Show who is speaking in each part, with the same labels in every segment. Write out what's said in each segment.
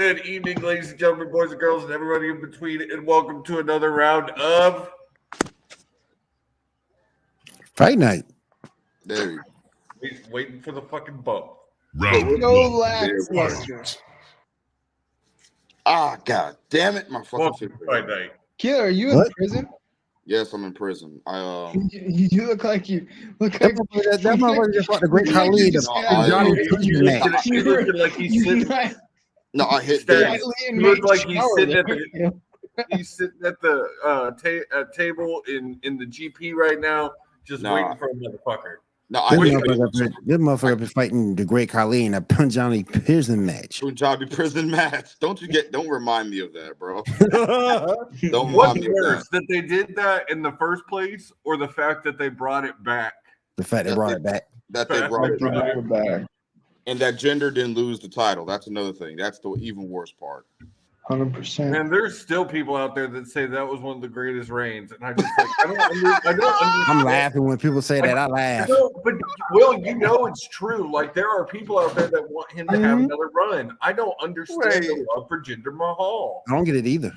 Speaker 1: Good evening, ladies and gentlemen, boys and girls, and everybody in between, and welcome to another round of
Speaker 2: Fight Night.
Speaker 3: There you
Speaker 1: waiting for the fucking bump.
Speaker 4: Round
Speaker 5: No
Speaker 4: one.
Speaker 5: lackluster.
Speaker 3: God damn it, my fucking
Speaker 1: Welcome to
Speaker 3: super.
Speaker 1: Fight Night.
Speaker 5: Killer, are you in
Speaker 2: What?
Speaker 5: prison?
Speaker 3: Yes, I'm in prison.
Speaker 5: You look like you look
Speaker 2: That
Speaker 5: like
Speaker 2: motherfucker just fought the great
Speaker 5: you look like you
Speaker 2: Khalid
Speaker 5: just
Speaker 2: of
Speaker 5: got
Speaker 2: Johnny
Speaker 5: out.
Speaker 2: Prison match.
Speaker 1: He looked like he's
Speaker 5: You're
Speaker 1: sitting.
Speaker 5: not
Speaker 3: No, I hit
Speaker 1: Stacks.
Speaker 3: that.
Speaker 1: He looked like he's sitting at the. He's sitting at the table in the GP right now, just waiting for a motherfucker.
Speaker 3: No,
Speaker 2: This
Speaker 3: I hit
Speaker 2: motherfucker been fighting the great Khalid in a Punjabi prison match.
Speaker 3: Punjabi prison match. Don't remind me of that, bro. Don't
Speaker 1: What's
Speaker 3: remind me of
Speaker 1: worse, that they did that in the first place, or the fact that they brought it back?
Speaker 2: The fact they brought it back.
Speaker 3: that they brought it back.
Speaker 5: back.
Speaker 3: And that gender didn't lose the title. That's another thing. That's the even worse part.
Speaker 5: 100%.
Speaker 1: And there's still people out there that say that was one of the greatest reigns, and I just like I don't understand.
Speaker 2: I'm laughing when people say that. I laugh.
Speaker 1: No, but Will, you know it's true. Like there are people out there that want him to have another run. I don't understand the love for Jinder Mahal.
Speaker 2: I don't get it either.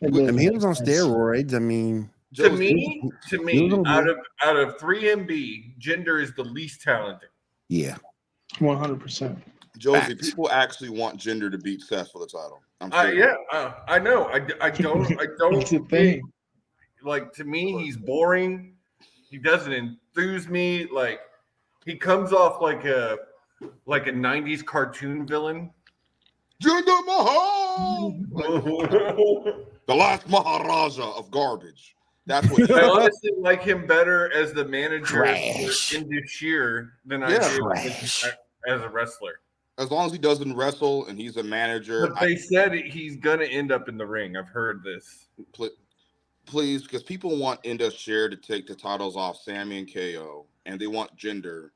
Speaker 2: I mean, he was on steroids. I mean,
Speaker 1: To me, out of 3MB, Jinder is the least talented.
Speaker 2: yeah.
Speaker 5: 100%.
Speaker 3: Josie,
Speaker 2: Fact.
Speaker 3: people actually want Gender to beat Seth for the title. I'm
Speaker 1: I know. I don't.
Speaker 5: It's a thing.
Speaker 1: Like to me, he's boring. He doesn't enthuse me. Like he comes off like a 90s cartoon villain.
Speaker 3: Jinder Mahal, the last Maharaja of garbage. That's what.
Speaker 1: I honestly like him better as the manager
Speaker 2: Trash.
Speaker 1: in Sheer than I
Speaker 3: Yeah.
Speaker 1: do
Speaker 2: Trash.
Speaker 1: as a wrestler.
Speaker 3: As long as he doesn't wrestle and he's a manager,
Speaker 1: But they said he's gonna end up in the ring. I've heard this.
Speaker 3: please, because people want Indus Share to take the titles off Sammy and KO, and they want Jinder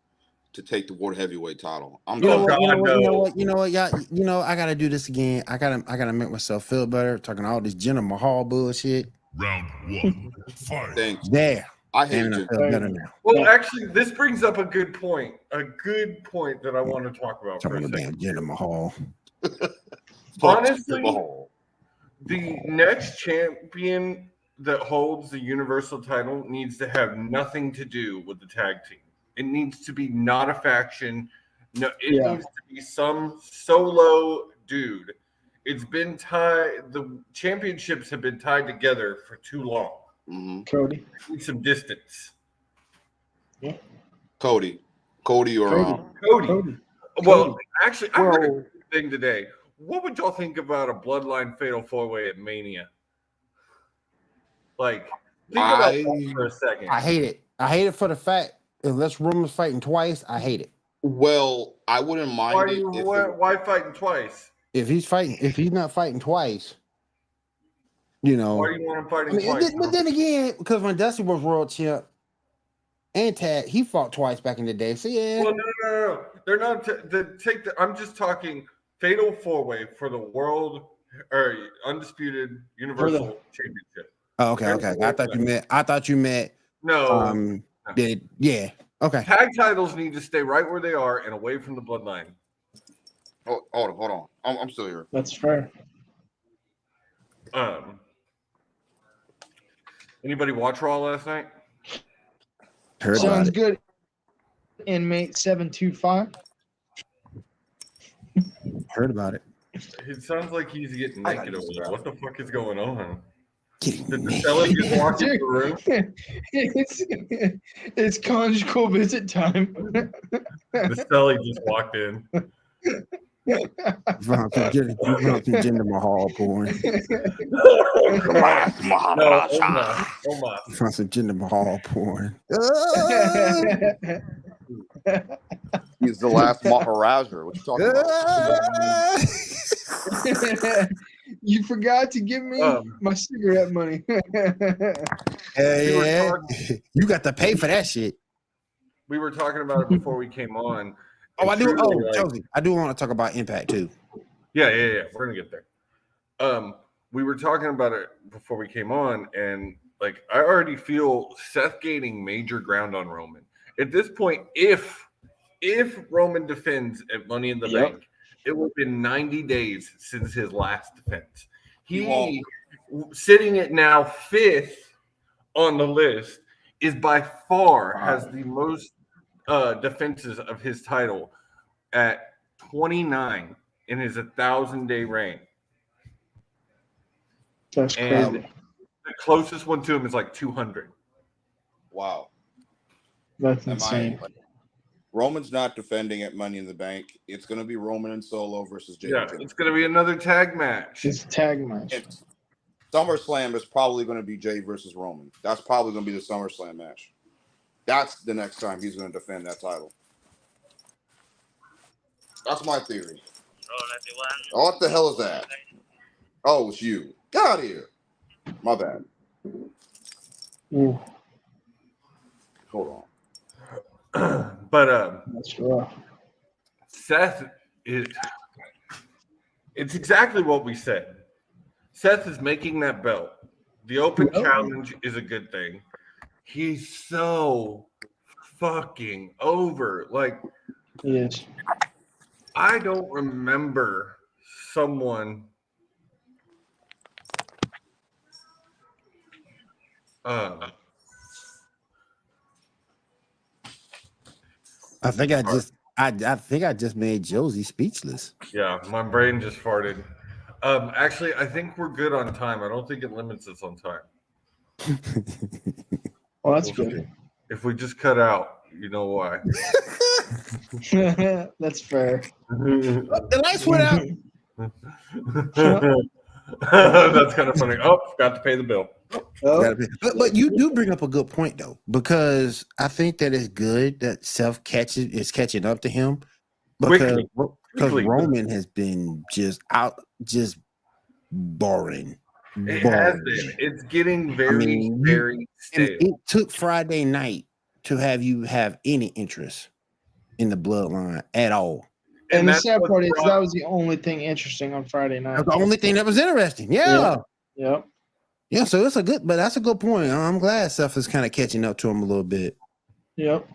Speaker 3: to take the world heavyweight title.
Speaker 2: You know what, y'all. I gotta do this again. I gotta make myself feel better. Talking all this Jinder Mahal bullshit.
Speaker 4: Round one. Fight.
Speaker 3: Thanks.
Speaker 2: There.
Speaker 3: I hate
Speaker 2: And I
Speaker 3: Jinder.
Speaker 2: feel better now.
Speaker 1: Well, actually, this brings up a good point. A good point that I want to talk about for
Speaker 2: Talking
Speaker 1: a
Speaker 2: about
Speaker 1: second.
Speaker 2: damn Jinder Mahal.
Speaker 1: Honestly,
Speaker 3: Jinder Mahal.
Speaker 1: the next champion that holds the Universal title needs to have nothing to do with the tag team. It needs to be not a faction. No, it needs to be some solo dude. It's been tied. The championships have been tied together for too long.
Speaker 3: Mm-hmm.
Speaker 5: Cody.
Speaker 1: Need some distance.
Speaker 3: Cody or
Speaker 1: Cody. Well, actually, I heard a good thing today. What would y'all think about a Bloodline Fatal 4-Way at Mania? Like, think about that for a second.
Speaker 2: I hate it. I hate it for the fact unless Roman's fighting twice, I hate it.
Speaker 3: Well, I wouldn't mind
Speaker 1: Why fighting twice?
Speaker 2: If he's not fighting twice, you know.
Speaker 1: Why do you want him fighting twice?
Speaker 2: But then again, because when Dusty was world champ and tag, he fought twice back in the day. So yeah.
Speaker 1: Well, no. They're not. I'm just talking Fatal 4-Way for the world or undisputed Universal Championship.
Speaker 2: Oh, okay. I thought you meant.
Speaker 1: No.
Speaker 2: Yeah. Okay.
Speaker 1: Tag titles need to stay right where they are and away from the bloodline.
Speaker 3: Oh, hold on. I'm still here.
Speaker 5: That's fair.
Speaker 1: Anybody watch Raw last night?
Speaker 2: Heard
Speaker 5: Sounds
Speaker 2: about
Speaker 5: good. Inmate 725.
Speaker 2: Heard about it.
Speaker 1: It sounds like he's getting naked over there. What the fuck is going on?
Speaker 2: Getting
Speaker 1: Did the
Speaker 2: naked.
Speaker 1: Selly just walk into the room?
Speaker 5: It's conjugal visit time.
Speaker 1: The Selly just walked in.
Speaker 2: You found some Jinder Mahal porn.
Speaker 1: No, Omar.
Speaker 2: You found some Jinder Mahal porn.
Speaker 3: He's the last Maharaja. What you talking about?
Speaker 5: You forgot to give me my cigarette money.
Speaker 2: Yeah. You got to pay for that shit.
Speaker 1: We were talking about it before we came on.
Speaker 2: Oh, I do.
Speaker 1: Truly,
Speaker 2: Josie, I do want to talk about Impact too.
Speaker 1: Yeah. We're gonna get there. We were talking about it before we came on, and like I already feel Seth gaining major ground on Roman. At this point, if Roman defends at Money in the Bank, it would have been 90 days since his last defense. He sitting at now 5th on the list is by far has the most defenses of his title at 29 in his 1,000-day reign.
Speaker 5: That's
Speaker 1: And
Speaker 5: crazy.
Speaker 1: the closest one to him is like 200.
Speaker 3: Wow.
Speaker 5: That's insane.
Speaker 3: Roman's not defending at Money in the Bank. It's going to be Roman and Solo versus Jey.
Speaker 1: Yeah, it's going to be another tag match.
Speaker 5: It's a tag match.
Speaker 3: SummerSlam is probably going to be Jey versus Roman. That's probably going to be the SummerSlam match. That's the next time he's going to defend that title. That's my theory. Oh, what the hell is that? Oh, it's you. Get out of here. My bad.
Speaker 5: Ooh,
Speaker 3: Hold
Speaker 1: But
Speaker 5: that's rough.
Speaker 1: Seth is. It's exactly what we said. Seth is making that belt. The open challenge is a good thing. He's so fucking over. Like,
Speaker 5: Yes.
Speaker 1: I don't remember someone
Speaker 2: I think I just made Josie speechless.
Speaker 1: yeah, my brain just farted. Actually, I think we're good on time. I don't think it limits us on time.
Speaker 5: Well, that's good.
Speaker 1: If we just cut out, you know why.
Speaker 5: That's fair.
Speaker 2: The lights went out.
Speaker 1: That's kind of funny. Oh, forgot to pay the bill.
Speaker 5: Oh,
Speaker 2: But you do bring up a good point though, because I think that it's good that Seth is catching up to him because Roman has been just boring.
Speaker 1: It has been. It's getting very, very stale.
Speaker 2: It took Friday night to have you have any interest in the bloodline at all.
Speaker 5: and the sad part is that was the only thing interesting on Friday night.
Speaker 2: That's the only thing that was interesting. Yeah.
Speaker 5: Yep.
Speaker 2: Yeah, so that's a good point. I'm glad Seth is kind of catching up to him a little bit.
Speaker 5: Yep.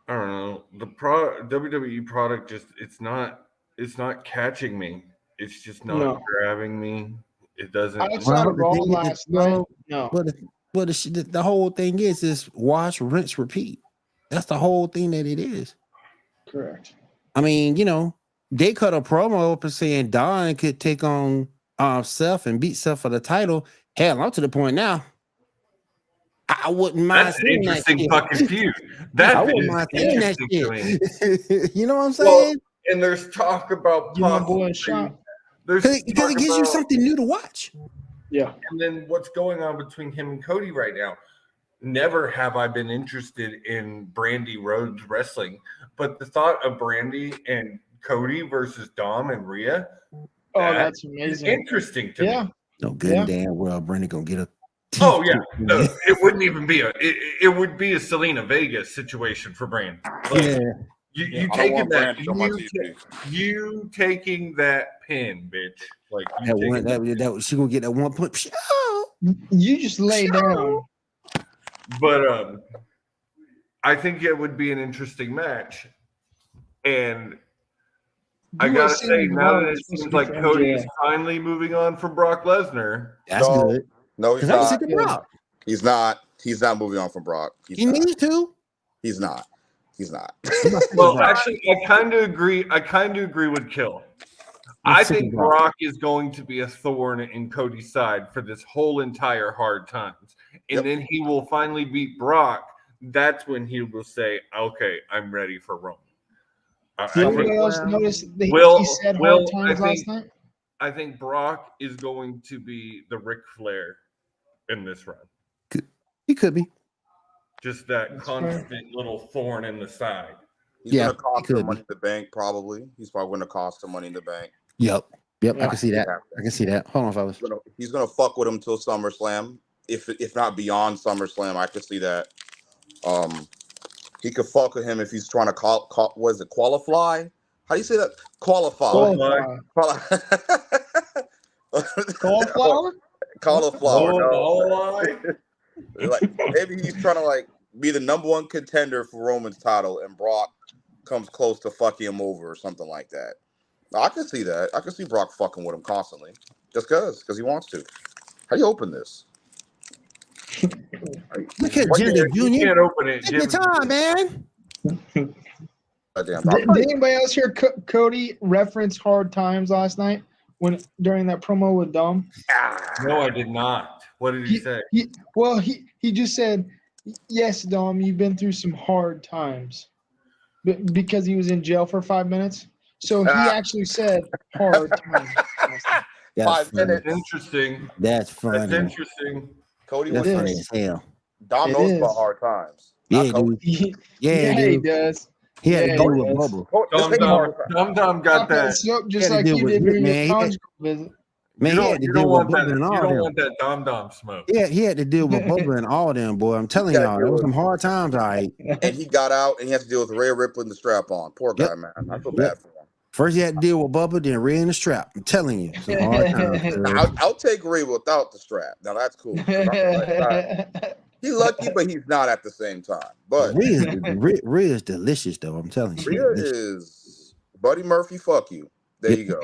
Speaker 1: I don't know. The WWE product it's not catching me. It's just not grabbing me. It doesn't.
Speaker 5: Outside of Raw last night, no.
Speaker 2: But the whole thing is wash, rinse, repeat. That's the whole thing that it is.
Speaker 5: Correct.
Speaker 2: I mean, they cut a promo up and saying Don could take on Seth and beat Seth for the title. Hell, I'm to the point now. I wouldn't mind.
Speaker 1: That's an interesting fucking feud. I wouldn't mind seeing that
Speaker 2: shit. You know what I'm saying?
Speaker 1: Well, and there's talk about
Speaker 5: my boy a shot.
Speaker 2: Because it gives you something new to watch.
Speaker 5: Yeah.
Speaker 1: And then what's going on between him and Cody right now? Never have I been interested in Brandy Rhodes wrestling, but the thought of Brandy and Cody versus Dom and Rhea,
Speaker 5: that's amazing.
Speaker 1: Interesting to me.
Speaker 2: No good and damn well Brandy gonna get a.
Speaker 1: Oh yeah, no, it wouldn't even be it would be a Selena Vega situation for Brandy. Like, you taking that you taking that pin, bitch. Like
Speaker 2: that she gonna get that 1 point.
Speaker 5: You just lay down.
Speaker 1: But I think it would be an interesting match, and I gotta say, now that it seems like Cody is finally moving on from Brock Lesnar,
Speaker 2: that's good.
Speaker 3: No, he's not. He's not. He's not moving on from Brock.
Speaker 2: He needs to.
Speaker 3: He's not. He's not.
Speaker 1: Well, actually, I kind of agree. I kind of agree with Kill. I think Brock is going to be a thorn in Cody's side for this whole entire hard times. And then he will finally beat Brock. That's when he will say, okay, I'm ready for Roman.
Speaker 5: Anybody else notice he said hard times last night?
Speaker 1: I think Brock is going to be the Ric Flair in this run.
Speaker 2: He could be.
Speaker 1: Just that constant little thorn in the side.
Speaker 3: He's going to cost him Money in the Bank, probably. He's probably going to cost him Money in the Bank.
Speaker 2: Yep. I can see that. Hold on, fellas.
Speaker 3: He's gonna fuck with him till SummerSlam. If not beyond SummerSlam, I could see that. He could fuck with him if he's trying to qualify? How do you say that? Qualify. Cauliflower. Like maybe he's trying to be the number one contender for Roman's title, and Brock comes close to fucking him over or something like that. I can see that. I can see Brock fucking with him constantly, just because he wants to. How do you open this?
Speaker 2: Look at
Speaker 1: You
Speaker 2: Jinder Jr.
Speaker 1: can't open it.
Speaker 2: Take your time, man.
Speaker 3: Goddamn,
Speaker 5: Did anybody else hear Cody reference Hard Times last night during that promo with Dom?
Speaker 1: No, I did not. What did he say?
Speaker 5: He just said, "Yes, Dom, you've been through some hard times," because he was in jail for 5 minutes. So he actually said hard times.
Speaker 2: That's
Speaker 3: 5 minutes.
Speaker 1: Interesting.
Speaker 2: That's funny.
Speaker 1: That's interesting.
Speaker 3: Cody
Speaker 2: That's
Speaker 3: was
Speaker 2: funny as hell.
Speaker 3: Dom
Speaker 5: It
Speaker 3: knows
Speaker 5: is.
Speaker 3: about hard times.
Speaker 2: Yeah,
Speaker 3: Not Cody.
Speaker 2: dude.
Speaker 5: Yeah, he does.
Speaker 2: He had to
Speaker 5: Yeah,
Speaker 2: deal
Speaker 5: he
Speaker 2: with
Speaker 5: does.
Speaker 2: Bubba.
Speaker 3: This ain't hard times.
Speaker 1: Dum got that.
Speaker 5: Soap just
Speaker 2: He had to
Speaker 5: like
Speaker 2: deal
Speaker 5: you
Speaker 2: with
Speaker 5: did during
Speaker 2: man.
Speaker 5: your conjugal visit.
Speaker 2: Man, he had to
Speaker 1: You
Speaker 2: deal
Speaker 1: don't
Speaker 2: with
Speaker 1: want that.
Speaker 2: Bubba and
Speaker 1: You
Speaker 2: all
Speaker 1: don't
Speaker 2: them.
Speaker 1: want that Dom smoke.
Speaker 2: Yeah, he had to deal with Bubba and all them, boy. I'm telling
Speaker 3: gotta
Speaker 2: y'all,
Speaker 3: deal
Speaker 2: there was
Speaker 3: with-
Speaker 2: some hard times, all right.
Speaker 3: And he got out and he has to deal with Rhea Ripley and the strap on. Poor guy, man. I feel bad for him.
Speaker 2: First, you had to deal with Bubba, then Ray in the strap. I'm telling you, some hard times.
Speaker 3: I'll take Rhea without the strap. Now that's cool. He's lucky, but he's not at the same time. But
Speaker 2: Ray is delicious, though. I'm telling you.
Speaker 3: Rhea is Buddy Murphy. Fuck you. There you go.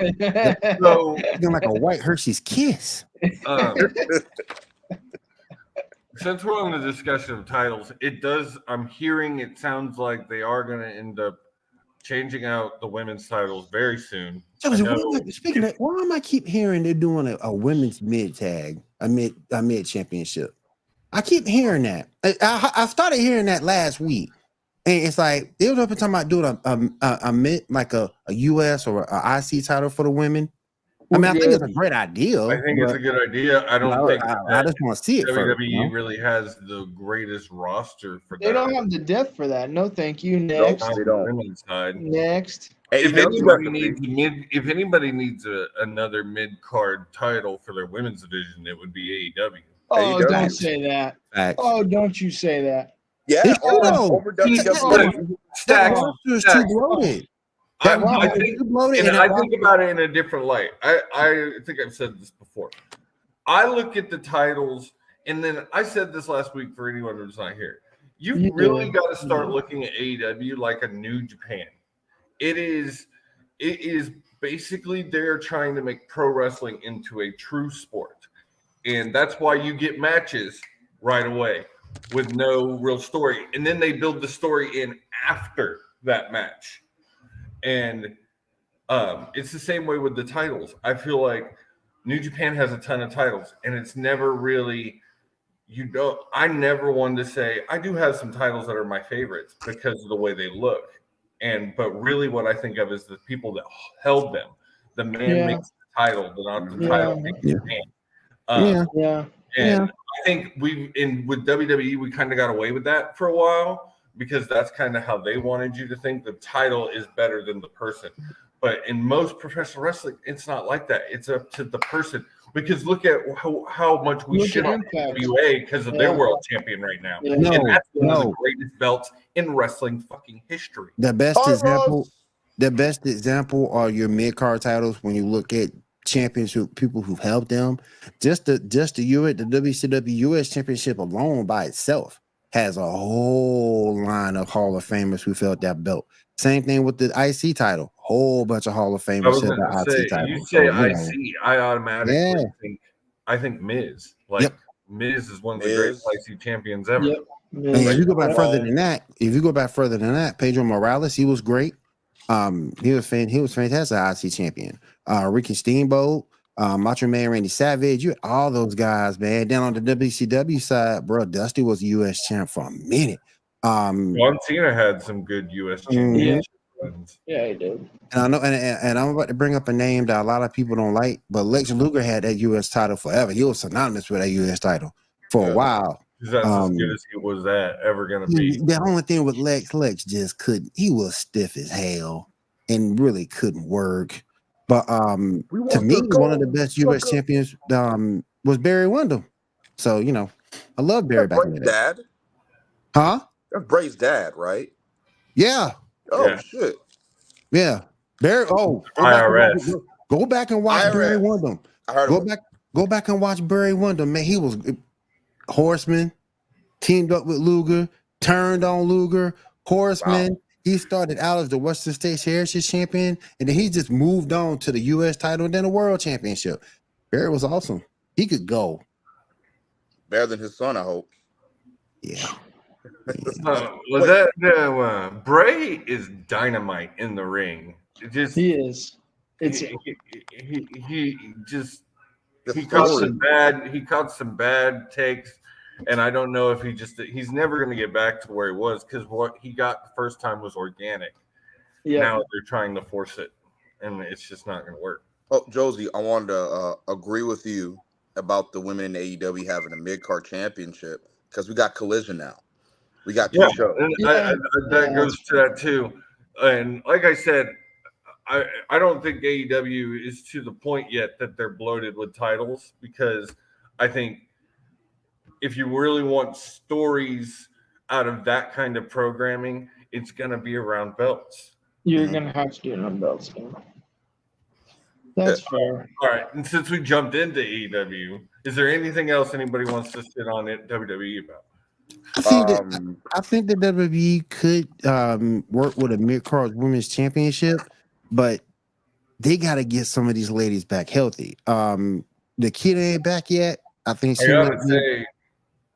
Speaker 1: So,
Speaker 2: Looking like a white Hershey's kiss.
Speaker 1: since we're on the discussion of titles, I'm hearing it sounds like they are going to end up changing out the women's titles very soon.
Speaker 2: Speaking of, why am I keep hearing they're doing a women's mid tag, a mid championship? I keep hearing that. I started hearing that last week, and it's like they was up and talking about doing a mid, like a US or a IC title for the women. I mean, I think it's a great idea.
Speaker 1: I think it's a good idea. I don't think
Speaker 2: I just want to see it.
Speaker 1: WWE really has the greatest roster for that.
Speaker 5: They don't have the depth for that. No, thank you. Next.
Speaker 3: They don't.
Speaker 1: Women's side.
Speaker 5: Next.
Speaker 3: Hey,
Speaker 1: If anybody needs another mid card title for their women's division, it would be AEW.
Speaker 5: Oh,
Speaker 3: AEW.
Speaker 5: don't say that.
Speaker 2: Facts.
Speaker 5: Oh, don't you say that.
Speaker 3: Yeah,
Speaker 2: Oh,
Speaker 3: over WWE.
Speaker 1: Stacks.
Speaker 2: It's too bloated.
Speaker 1: I think
Speaker 2: too bloated.
Speaker 1: And I think about it in a different light. I think I've said this before. I look at the titles, and then I said this last week for anyone who's not here. You really got to start looking at AEW like a New Japan. It is basically they're trying to make pro wrestling into a true sport, and that's why you get matches right away with no real story, and then they build the story in after that match. And it's the same way with the titles. I feel like New Japan has a ton of titles, and it's never really, I never wanted to say, I do have some titles that are my favorites because of the way they look. But really what I think of is the people that held them. The man makes the title, but not the title makes the man. And I think with WWE, we kind of got away with that for a while, because that's kind of how they wanted you to think the title is better than the person. But in most professional wrestling, it's not like that. It's up to the person. Because look at how much we shit on NWA because of their world champion right now.
Speaker 5: Yeah.
Speaker 1: And that's one of the greatest belts in wrestling fucking history.
Speaker 2: The best example are your mid-card titles when you look at champions, people who've helped them. Just the WCW US Championship alone by itself has a whole line of Hall of Famers who felt that belt. Same thing with the IC title. Whole bunch of Hall of Famers held the IC title.
Speaker 1: You say IC, I automatically think Miz. Miz is one of the greatest IC champions ever.
Speaker 5: Yep.
Speaker 2: And if you go back further than that, Pedro Morales, he was great. He was fantastic IC champion. Ricky Steamboat, Macho Man Randy Savage, you had all those guys, man. Down on the WCW side, bro, Dusty was US champ for a minute.
Speaker 1: John Cena had some good US champions.
Speaker 5: Yeah, he did.
Speaker 2: And I know, and I'm about to bring up a name that a lot of people don't like, but Lex Luger had that US title forever. He was synonymous with that US title for a while.
Speaker 1: That's as good as he was ever going to be.
Speaker 2: The only thing with Lex just couldn't. He was stiff as hell and really couldn't work. But to me, one of the best US champions was Barry Windham. So I love Barry back in the day.
Speaker 3: Dad?
Speaker 2: Huh?
Speaker 3: That's Bray's dad, right?
Speaker 2: Yeah.
Speaker 3: Oh shit.
Speaker 2: Yeah. Barry. Oh,
Speaker 1: IRS.
Speaker 2: Go back and watch Barry Windham.
Speaker 3: I heard
Speaker 2: Go back and watch Barry Windham. Man, he was Horseman, teamed up with Luger, turned on Luger, Horseman. Wow. He started out as the Western States Heritage Champion, and then he just moved on to the U.S. title and then the World Championship. Barry was awesome. He could go.
Speaker 3: Better than his son, I hope.
Speaker 2: Yeah.
Speaker 1: Bray is dynamite in the ring. It just
Speaker 5: He is. It's
Speaker 1: he just
Speaker 3: The
Speaker 1: he caught
Speaker 3: story.
Speaker 1: some bad takes, and I don't know if he's never going to get back to where he was because what he got the first time was organic.
Speaker 5: yeah.
Speaker 1: Now they're trying to force it, and it's just not going to work.
Speaker 3: Oh, Josie, I wanted to agree with you about the women in AEW having a mid-card championship because we got Collision now. We got two shows.
Speaker 1: And
Speaker 5: Yeah.
Speaker 1: that goes to that too. And like I said, I don't think AEW is to the point yet that they're bloated with titles because I think if you really want stories out of that kind of programming, it's going to be around belts.
Speaker 5: You're gonna have to do it on belts. That's fair.
Speaker 1: All right, and since we jumped into AEW, is there anything else anybody wants to sit on it WWE about?
Speaker 2: I think that WWE could work with a mid-card women's championship, but they got to get some of these ladies back healthy. The kid ain't back yet. I think
Speaker 1: I
Speaker 2: she
Speaker 1: gotta
Speaker 2: might be.
Speaker 1: say,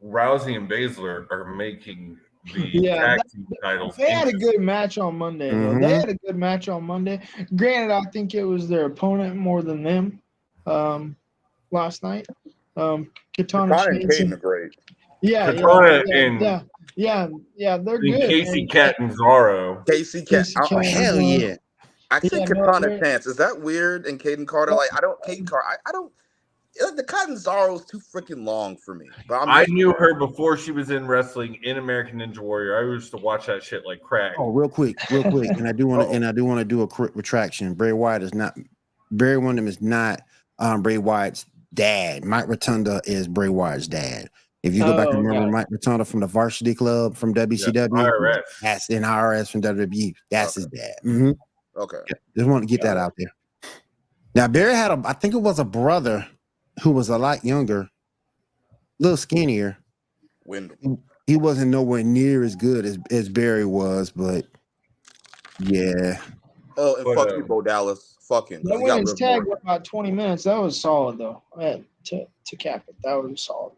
Speaker 1: Rousey and Baszler are making the tag team titles.
Speaker 5: They had a good match on Monday. Though.
Speaker 2: Mhm.
Speaker 5: They had a good match on Monday. Granted, I think it was their opponent more than them last night. Katana
Speaker 3: Katana and
Speaker 5: Chase.
Speaker 3: Caden are great.
Speaker 5: Yeah,
Speaker 1: Katana
Speaker 5: yeah, they're
Speaker 1: and
Speaker 5: good.
Speaker 1: Casey Catanzaro.
Speaker 3: Casey
Speaker 5: Casey
Speaker 3: Cat.
Speaker 5: Cat-
Speaker 2: Hell yeah!
Speaker 3: I say
Speaker 5: Yeah, no,
Speaker 3: Katana
Speaker 5: they're-
Speaker 3: Chance. Is that weird? And Caden Carter, like Caden Carter. I don't. The Catanzaro is too freaking long for me. But
Speaker 1: I knew her before she was in wrestling in American Ninja Warrior. I used to watch that shit like crack.
Speaker 2: Oh, real quick, and I do want to do a quick retraction. Bray Wyatt is not. Barry Windham is not Bray Wyatt's dad. Mike Rotunda is Bray Wyatt's dad. If you go back and remember Mike Rotunda from the Varsity Club from WCW,
Speaker 1: IRS.
Speaker 2: that's in IRS from WWE. That's his dad. Mm-hmm.
Speaker 3: Okay.
Speaker 2: Just want to get that out there. Now Barry had I think it was a brother who was a lot younger, a little skinnier.
Speaker 3: Wyndham.
Speaker 2: He wasn't nowhere near as good as Barry was, but yeah.
Speaker 3: Oh, and fuck you, Bo Dallas. Fuck him.
Speaker 5: That women's tag went about 20 minutes. That was solid, though. To cap it, that was solid.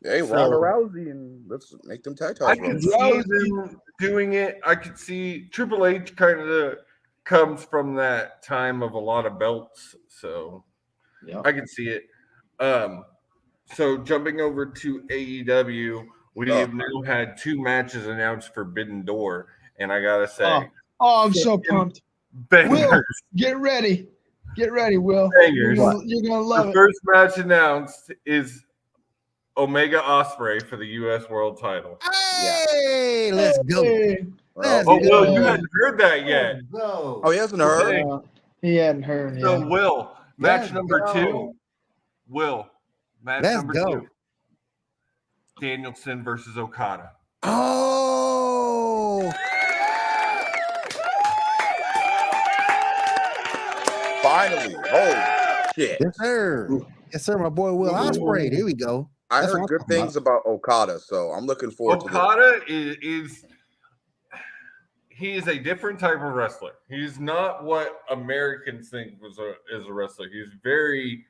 Speaker 3: Hey, Ronda Rousey, and let's make them tag
Speaker 1: I
Speaker 3: titles.
Speaker 1: could see them doing it. I could see Triple H kind of comes from that time of a lot of belts, so
Speaker 5: Yeah.
Speaker 1: I could see it. So jumping over to AEW, we have now had 2 matches announced for Forbidden Door, and I gotta say,
Speaker 5: I'm so pumped.
Speaker 1: bangers.
Speaker 5: Will, get ready, Will.
Speaker 1: Bangers.
Speaker 5: You're gonna love
Speaker 1: The
Speaker 5: it.
Speaker 1: first match announced is Omega Ospreay for the U.S. World Title.
Speaker 2: Hey, let's go.
Speaker 5: Hey.
Speaker 2: Let's
Speaker 1: Oh,
Speaker 2: go.
Speaker 1: Will, you hadn't heard that yet.
Speaker 2: Go.
Speaker 3: Oh, he hasn't heard.
Speaker 1: Hey.
Speaker 5: He hadn't heard.
Speaker 1: So,
Speaker 5: Yeah.
Speaker 1: Will, match
Speaker 2: Let's
Speaker 1: number
Speaker 2: go.
Speaker 1: 2. Will, match
Speaker 2: Let's
Speaker 1: number
Speaker 2: go.
Speaker 1: 2. Danielson versus Okada.
Speaker 2: Oh,
Speaker 3: Finally. Holy shit.
Speaker 2: yes, sir. Yes, sir. My boy Will Ospreay. Here we go.
Speaker 3: I
Speaker 2: That's
Speaker 3: heard
Speaker 2: what
Speaker 3: good
Speaker 2: I'm talking
Speaker 3: things about Okada, so I'm looking forward to
Speaker 1: Okada is he is a different type of wrestler. He's not what Americans think is a wrestler. He's very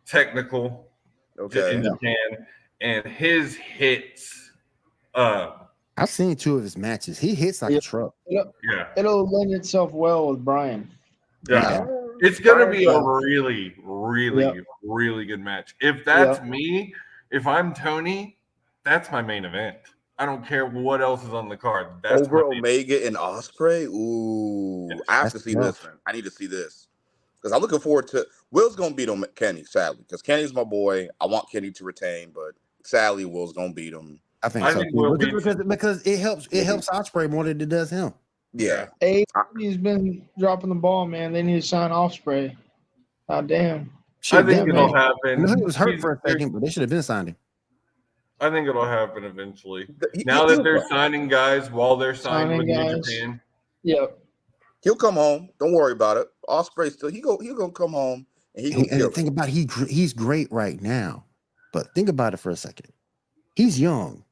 Speaker 1: technical
Speaker 3: this. Okay.
Speaker 1: in Japan, and his hits.
Speaker 2: I've seen 2 of his matches. He hits like a truck.
Speaker 1: Yeah,
Speaker 5: It'll lend itself well with Brian.
Speaker 1: yeah. It's gonna be a really, really, really good match. If that's me, if I'm Tony, that's my main event. I don't care what else is on the card. That's
Speaker 3: Over
Speaker 1: my main
Speaker 3: Omega and Ospreay? Ooh.
Speaker 1: Yes.
Speaker 3: I have to see this, man. I need to see this. Because I'm looking forward to Will's gonna beat him Kenny, sadly. Because Kenny's my boy. I want Kenny to retain, but sadly Will's gonna beat him.
Speaker 2: I think
Speaker 1: I
Speaker 2: so.
Speaker 1: think Will
Speaker 2: Because it helps Ospreay more than it does him.
Speaker 3: Yeah.
Speaker 5: AEW's been dropping the ball, man. They need to sign Ospreay. God damn.
Speaker 1: I think it'll
Speaker 2: I
Speaker 1: happen.
Speaker 2: know he was hurt for a second, but they should have been signed him.
Speaker 1: I think it'll happen eventually.
Speaker 3: He-
Speaker 1: Now
Speaker 3: he'll
Speaker 1: that they're
Speaker 3: come.
Speaker 1: signing guys while they're signed
Speaker 5: Signing
Speaker 1: with New
Speaker 5: guys.
Speaker 1: Japan,
Speaker 5: Yep.
Speaker 3: He'll come home. Don't worry about it. Ospreay still he'll gonna come home and he gonna kill
Speaker 2: And think about he's great right now, but think about it for a second. He's young.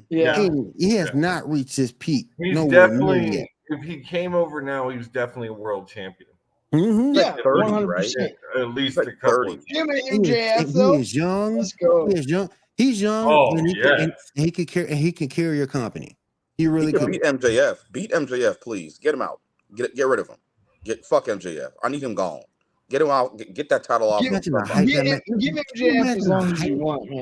Speaker 5: Yeah.
Speaker 2: He has not reached his peak.
Speaker 1: He's
Speaker 2: Nowhere near
Speaker 1: definitely,
Speaker 2: yet.
Speaker 1: if he came over now, he was definitely a world champion.
Speaker 2: Mhm.
Speaker 5: Yeah,
Speaker 3: 30,
Speaker 5: 100%.
Speaker 1: At least
Speaker 3: Like
Speaker 1: a couple.
Speaker 3: 30.
Speaker 5: Him and
Speaker 2: He
Speaker 5: MJF
Speaker 2: is,
Speaker 5: though.
Speaker 2: he is young.
Speaker 5: Let's go.
Speaker 2: He is young. He's young,
Speaker 1: Oh,
Speaker 2: and
Speaker 1: yes.
Speaker 2: he can carry your company. He
Speaker 3: He
Speaker 2: really
Speaker 3: could
Speaker 2: could.
Speaker 3: beat MJF. Beat MJF, please. Get him out. Get rid of him. Fuck MJF. I need him gone. Get him out. Get that title off.
Speaker 2: Imagine the hype.
Speaker 5: Give
Speaker 2: Can you
Speaker 5: MJF
Speaker 2: imagine
Speaker 5: as
Speaker 2: the
Speaker 5: long as you
Speaker 2: hype?
Speaker 5: want, man.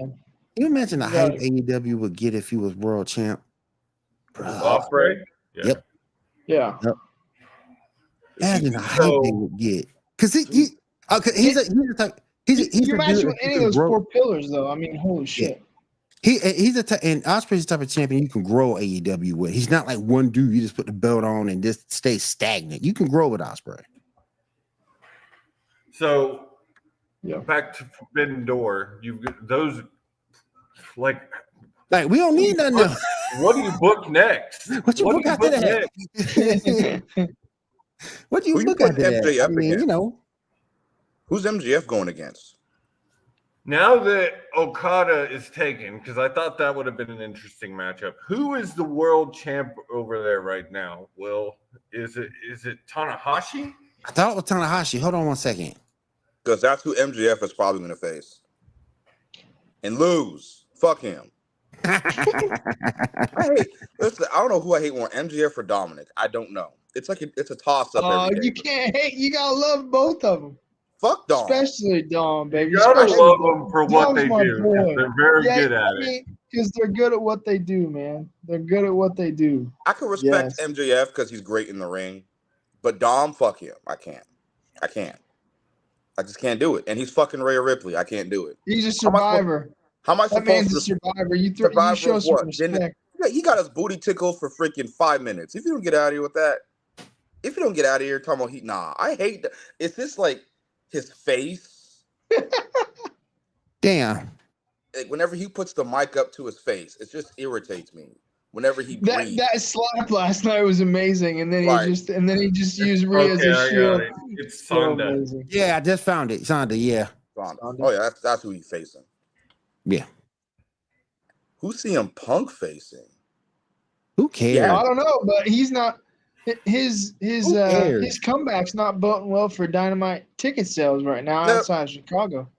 Speaker 2: Can you imagine the
Speaker 5: You
Speaker 2: hype
Speaker 5: got
Speaker 2: AEW would get if he was world champ? Bro.
Speaker 1: Ospreay? Yeah.
Speaker 2: Yep.
Speaker 5: Yeah.
Speaker 2: Imagine the hype
Speaker 1: So-
Speaker 2: they would get. Because he's a type. He's
Speaker 5: You're
Speaker 2: a
Speaker 5: matching
Speaker 2: dude
Speaker 5: with
Speaker 2: that
Speaker 5: any
Speaker 2: you
Speaker 5: of those
Speaker 2: can grow.
Speaker 5: four pillars, though. I mean, holy shit.
Speaker 2: He's a type, and Ospreay's the type of champion you can grow AEW with. He's not like one dude you just put the belt on and just stay stagnant. You can grow with Ospreay.
Speaker 1: So,
Speaker 5: Yeah.
Speaker 1: back to Forbidden Door. You've got those, like,
Speaker 2: Like we don't need nothing else.
Speaker 1: what do you book next?
Speaker 2: What you
Speaker 1: What
Speaker 2: book
Speaker 1: do you
Speaker 2: after
Speaker 1: book
Speaker 2: that?
Speaker 1: next?
Speaker 2: What do you
Speaker 3: Who you
Speaker 2: look
Speaker 3: putting
Speaker 2: at that?
Speaker 3: MJF
Speaker 2: I mean,
Speaker 3: against?
Speaker 2: you know,
Speaker 3: Who's MJF going against?
Speaker 1: Now that Okada is taken, because I thought that would have been an interesting matchup. Who is the world champ over there right now? Will, is it Tanahashi?
Speaker 2: I thought it was Tanahashi. Hold on one second.
Speaker 3: Because that's who MJF is probably going to face. And lose. Fuck him. Listen, I don't know who I hate more, MJF or Dominic. I don't know. It's like it's a toss up.
Speaker 5: You can't hate. You gotta love both of them,
Speaker 3: Fuck Dom.
Speaker 5: especially Dom, baby.
Speaker 1: You gotta
Speaker 5: Especially
Speaker 1: love
Speaker 5: Dom.
Speaker 1: them for what
Speaker 5: Dom's
Speaker 1: they
Speaker 5: my
Speaker 1: do.
Speaker 5: boy.
Speaker 1: They're very good at it.
Speaker 5: Because they're good at what they do, man. They're good at what they do.
Speaker 3: I can respect
Speaker 5: Yes.
Speaker 3: MJF because he's great in the ring, but Dom, fuck him. I can't. I just can't do it. And he's fucking Rhea Ripley. I can't do it.
Speaker 5: He's a survivor.
Speaker 3: How am I
Speaker 5: That man's
Speaker 3: supposed
Speaker 5: a
Speaker 3: to?
Speaker 5: survivor. You
Speaker 3: Survivor
Speaker 5: show
Speaker 3: of
Speaker 5: some
Speaker 3: what? Didn't-
Speaker 5: respect.
Speaker 3: Yeah, he got his booty tickled for freaking 5 minutes. If you don't get out of here with that, if you don't get out of here talking about I hate that. Is this like his face?
Speaker 2: Damn.
Speaker 3: Like whenever he puts the mic up to his face, it just irritates me. Whenever he breathes.
Speaker 5: That slap last night was amazing, and then
Speaker 3: Right.
Speaker 5: he just used Rhea as
Speaker 1: Okay,
Speaker 5: a
Speaker 1: I got
Speaker 5: shield.
Speaker 1: it. It's
Speaker 5: So
Speaker 1: Sonda.
Speaker 5: amazing.
Speaker 2: Yeah, I just found it. Sonda, yeah.
Speaker 3: Oh yeah, that's who he's facing.
Speaker 2: Yeah.
Speaker 3: Who's CM Punk facing?
Speaker 2: Who cares?
Speaker 3: Yeah.
Speaker 5: I don't know, but he's not. His
Speaker 2: cares?
Speaker 5: comeback's not boding well for Dynamite ticket sales right now
Speaker 3: No.
Speaker 5: outside of Chicago.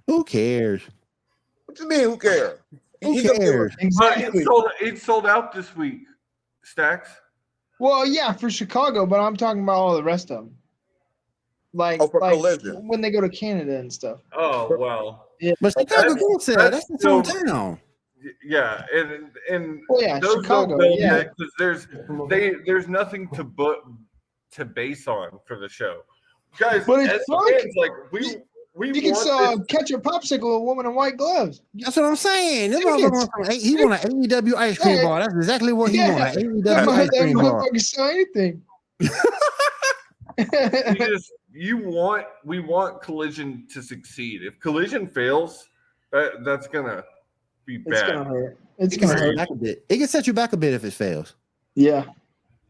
Speaker 2: Who cares?
Speaker 3: What you mean? Who cares?
Speaker 2: Who
Speaker 3: He gonna give
Speaker 2: cares?
Speaker 1: But
Speaker 5: Exactly.
Speaker 1: it sold out this week. Stacks.
Speaker 5: Well, yeah, for Chicago, but I'm talking about all the rest of them. Like
Speaker 3: for Collision.
Speaker 5: when they go to Canada and stuff.
Speaker 1: Oh well.
Speaker 2: But Chicago don't sell.
Speaker 1: that's
Speaker 2: That's its
Speaker 1: still-
Speaker 2: own town.
Speaker 1: Yeah, and
Speaker 5: Well, yeah,
Speaker 1: those
Speaker 5: Chicago.
Speaker 1: don't build
Speaker 5: Yeah,
Speaker 1: yet because there's nothing to base on for the show, guys.
Speaker 5: But it's
Speaker 1: as
Speaker 5: fun.
Speaker 1: fans, like we
Speaker 5: you can
Speaker 1: want
Speaker 5: catch a popsicle with a woman in white gloves.
Speaker 2: That's what I'm saying. This
Speaker 5: Tickets.
Speaker 2: motherfucker wants some- he want an AEW ice cream
Speaker 5: Yeah.
Speaker 2: bar. That's exactly what he
Speaker 5: Yeah.
Speaker 2: want. An
Speaker 5: That
Speaker 2: AEW ice cream bar.
Speaker 5: motherfucker sell anything.
Speaker 1: we want Collision to succeed. If Collision fails, that's gonna be
Speaker 5: It's
Speaker 1: bad.
Speaker 5: gonna hurt. It's
Speaker 2: It can
Speaker 5: gonna
Speaker 2: set you
Speaker 5: hurt.
Speaker 2: back a bit. It can set you back a bit if it fails.
Speaker 5: Yeah.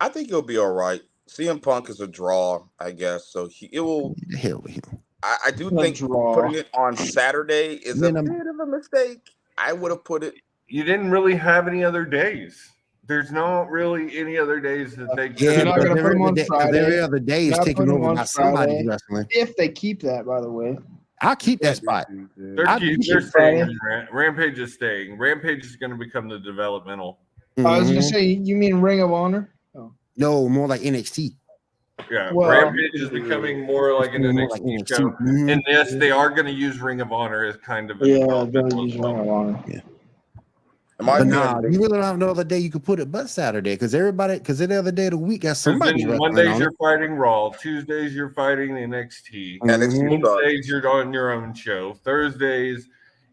Speaker 3: I think he'll be all right. CM Punk is a draw, I guess. So it will.
Speaker 2: The hell with him.
Speaker 3: I do
Speaker 5: A
Speaker 3: think
Speaker 5: draw.
Speaker 3: putting it on Saturday is
Speaker 2: Then
Speaker 3: a
Speaker 2: I'm-
Speaker 3: bit of a mistake. I would have put it.
Speaker 1: You didn't really have any other days. There's not really any other days that they.
Speaker 2: Yeah,
Speaker 5: You're not
Speaker 2: but
Speaker 5: gonna put
Speaker 2: every
Speaker 5: him on
Speaker 2: other day- 'cause
Speaker 5: Friday.
Speaker 2: every other day is
Speaker 5: Not
Speaker 2: taking
Speaker 5: put him
Speaker 2: over
Speaker 5: on
Speaker 2: by somebody's
Speaker 5: Friday.
Speaker 2: wrestling.
Speaker 5: If they keep that, by the way.
Speaker 2: I'll keep that spot.
Speaker 1: They're
Speaker 2: I
Speaker 1: staying.
Speaker 5: Friday.
Speaker 1: In Rampage is staying. Rampage is going to become the developmental.
Speaker 5: I was gonna
Speaker 2: Mhm.
Speaker 5: say, you mean Ring of Honor?
Speaker 2: No, more like NXT.
Speaker 1: Yeah,
Speaker 5: Well-
Speaker 1: Rampage is becoming more like an
Speaker 2: More
Speaker 1: NXT
Speaker 2: like NXT.
Speaker 1: show.
Speaker 2: Mhm.
Speaker 1: And yes, they are going to use Ring of Honor as kind of a
Speaker 5: Yeah,
Speaker 1: developmental
Speaker 5: they'll use
Speaker 1: as well.
Speaker 5: Ring of Honor.
Speaker 3: In my
Speaker 2: But
Speaker 3: opinion,
Speaker 2: nah, you really don't have no other day you could put it but Saturday because every other day of the week got somebody
Speaker 1: Then
Speaker 2: wrestling
Speaker 1: Mondays
Speaker 2: on
Speaker 1: you're
Speaker 2: it.
Speaker 1: fighting Raw. Tuesdays you're fighting NXT.
Speaker 3: NXT
Speaker 2: Mhm.
Speaker 3: sucks.
Speaker 1: Wednesdays you're on your own show. Thursdays,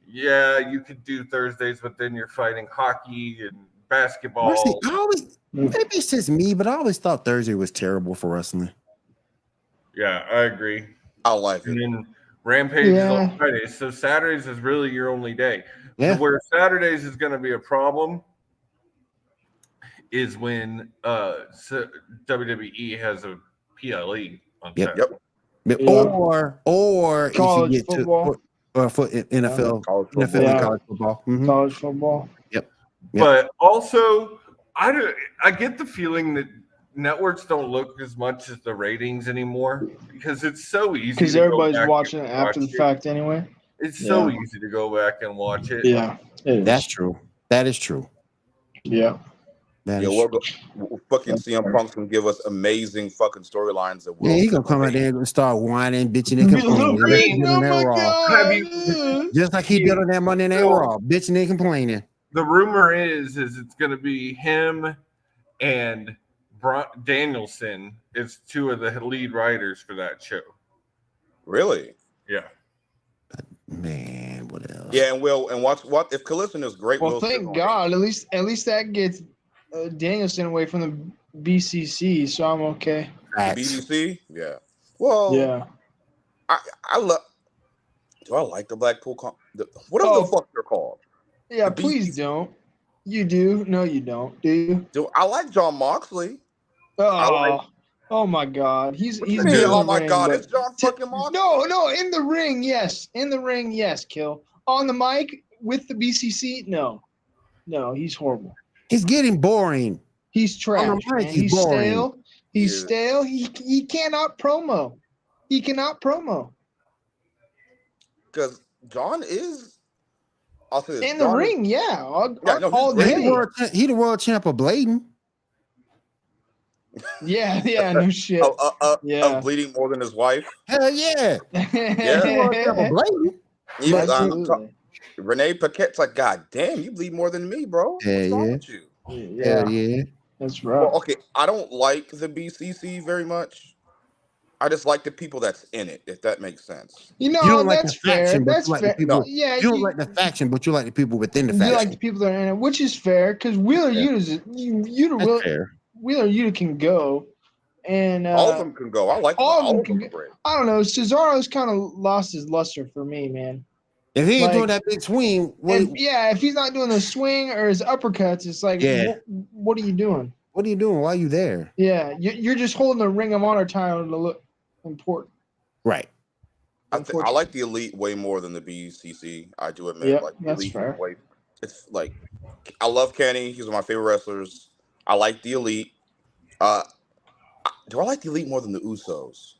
Speaker 1: yeah, you could do Thursdays, but then you're fighting hockey and basketball.
Speaker 2: Honestly, maybe it's just me, but I always thought Thursday was terrible for wrestling.
Speaker 1: Yeah, I agree.
Speaker 3: I like
Speaker 1: And
Speaker 3: it.
Speaker 1: then Rampage is
Speaker 5: Yeah.
Speaker 1: on Fridays, so Saturdays is really your only day.
Speaker 2: Yeah.
Speaker 1: Where Saturdays is going to be a problem is when WWE has a PLE on
Speaker 2: Yep.
Speaker 1: Saturday.
Speaker 3: Yep.
Speaker 2: But-
Speaker 5: Yeah.
Speaker 2: Or if
Speaker 5: College
Speaker 2: you get
Speaker 5: football.
Speaker 2: to for NFL,
Speaker 3: College
Speaker 2: NFL
Speaker 3: football.
Speaker 2: and
Speaker 5: Yeah.
Speaker 2: college football. Mhm.
Speaker 5: College football.
Speaker 2: Yep.
Speaker 1: But also, I get the feeling that networks don't look as much as the ratings anymore because it's so easy.
Speaker 5: Because
Speaker 1: to go
Speaker 5: everybody's
Speaker 1: back
Speaker 5: watching
Speaker 1: and
Speaker 5: it after the
Speaker 1: watch it.
Speaker 5: fact anyway.
Speaker 1: It's so
Speaker 5: Yeah.
Speaker 1: easy to go back and watch it.
Speaker 5: Yeah. It is.
Speaker 2: That's true. That is true.
Speaker 5: Yeah.
Speaker 2: That
Speaker 3: Yeah,
Speaker 2: is
Speaker 3: we're
Speaker 2: true.
Speaker 3: fucking
Speaker 5: That's
Speaker 3: CM
Speaker 5: fair.
Speaker 3: Punk's gonna give us amazing fucking storylines that
Speaker 2: Yeah,
Speaker 3: will.
Speaker 2: he gonna come out there and start whining, bitching, and
Speaker 5: Be
Speaker 2: complaining.
Speaker 5: like,
Speaker 2: Like he did
Speaker 5: oh
Speaker 2: on that
Speaker 5: my
Speaker 2: Raw.
Speaker 1: Have you-
Speaker 5: god.
Speaker 2: Just like he did on that Monday Night Raw, bitching and complaining.
Speaker 1: The rumor is it's going to be him and Danielson is two of the lead writers for that show.
Speaker 3: Really?
Speaker 1: Yeah.
Speaker 2: Man, what else?
Speaker 3: Yeah, and what if Collision is great?
Speaker 5: Well,
Speaker 3: Will still
Speaker 5: thank
Speaker 3: gonna
Speaker 5: God. At least that gets Danielson away from the BCC, so I'm okay.
Speaker 3: hate the
Speaker 2: Facts.
Speaker 3: BDC. Yeah. Well,
Speaker 5: Yeah.
Speaker 3: I love. Do I like the Blackpool? Whatever
Speaker 5: Oh.
Speaker 3: the fuck they're called.
Speaker 5: Yeah,
Speaker 3: The
Speaker 5: please
Speaker 3: BCC.
Speaker 5: don't. You do? No, you don't. Do you?
Speaker 3: Do I like John Moxley?
Speaker 5: Oh, oh my God. He's
Speaker 3: What you
Speaker 5: good
Speaker 3: mean?
Speaker 5: in
Speaker 3: Oh
Speaker 5: the
Speaker 3: my
Speaker 5: ring,
Speaker 3: god,
Speaker 5: but
Speaker 3: it's John fucking Moxley.
Speaker 5: no, in the ring, yes. In the ring, yes, Kill. On the mic with the BCC, no. No, he's horrible.
Speaker 2: He's getting boring.
Speaker 5: He's trash.
Speaker 2: On the mic,
Speaker 5: Man.
Speaker 2: he's
Speaker 5: He's
Speaker 2: boring.
Speaker 5: stale. He's
Speaker 3: He is.
Speaker 5: stale. He cannot promo. He cannot promo.
Speaker 3: Because John is. I'll say this.
Speaker 5: In the
Speaker 3: John is-
Speaker 5: ring, yeah. All
Speaker 3: he's
Speaker 5: day.
Speaker 2: He the world champ of Bladen.
Speaker 5: Yeah, no shit. Yeah.
Speaker 3: Of bleeding more than his wife.
Speaker 2: Hell yeah. He the world champ of Bladen.
Speaker 3: Even
Speaker 5: Absolutely.
Speaker 3: Renee Paquette's like, God damn, you bleed more than me, bro. What's
Speaker 2: Yeah,
Speaker 3: wrong
Speaker 2: yeah.
Speaker 3: with you?
Speaker 5: Yeah,
Speaker 2: Hell yeah.
Speaker 5: that's right.
Speaker 3: Well, okay, I don't like the BCC very much. I just like the people that's in it, if that makes sense.
Speaker 5: You know,
Speaker 2: You don't like
Speaker 5: that's
Speaker 2: the faction,
Speaker 5: fair.
Speaker 2: but
Speaker 5: That's
Speaker 2: you like the
Speaker 5: fair.
Speaker 2: people.
Speaker 5: Yeah,
Speaker 2: You don't like the faction, but you like the people within the
Speaker 5: you
Speaker 2: faction.
Speaker 5: like the people that are in it, which is fair because Wheeler
Speaker 3: Yeah.
Speaker 5: Yuta,
Speaker 2: That's fair.
Speaker 5: Wheeler Yuta can go, and
Speaker 3: All of them can go. I like them.
Speaker 5: all of
Speaker 3: All
Speaker 5: them
Speaker 3: of them
Speaker 5: can
Speaker 3: are great.
Speaker 5: I don't know. Cesaro's kind of lost his luster for me, man.
Speaker 2: If he ain't
Speaker 5: Like-
Speaker 2: doing that big swing, what
Speaker 5: If he's not doing the swing or his uppercuts, it's like,
Speaker 2: Yeah.
Speaker 5: what are you doing?
Speaker 2: are you doing? Why are you there?
Speaker 5: Yeah, you're just holding the Ring of Honor title to look important.
Speaker 2: Right.
Speaker 3: I like the Elite way more than the BCC. I do admit.
Speaker 5: Yep,
Speaker 3: like the
Speaker 5: that's
Speaker 3: Elite
Speaker 5: fair.
Speaker 3: It's like I love Kenny. He's one of my favorite wrestlers. I like the Elite. Do I like the Elite more than the Usos?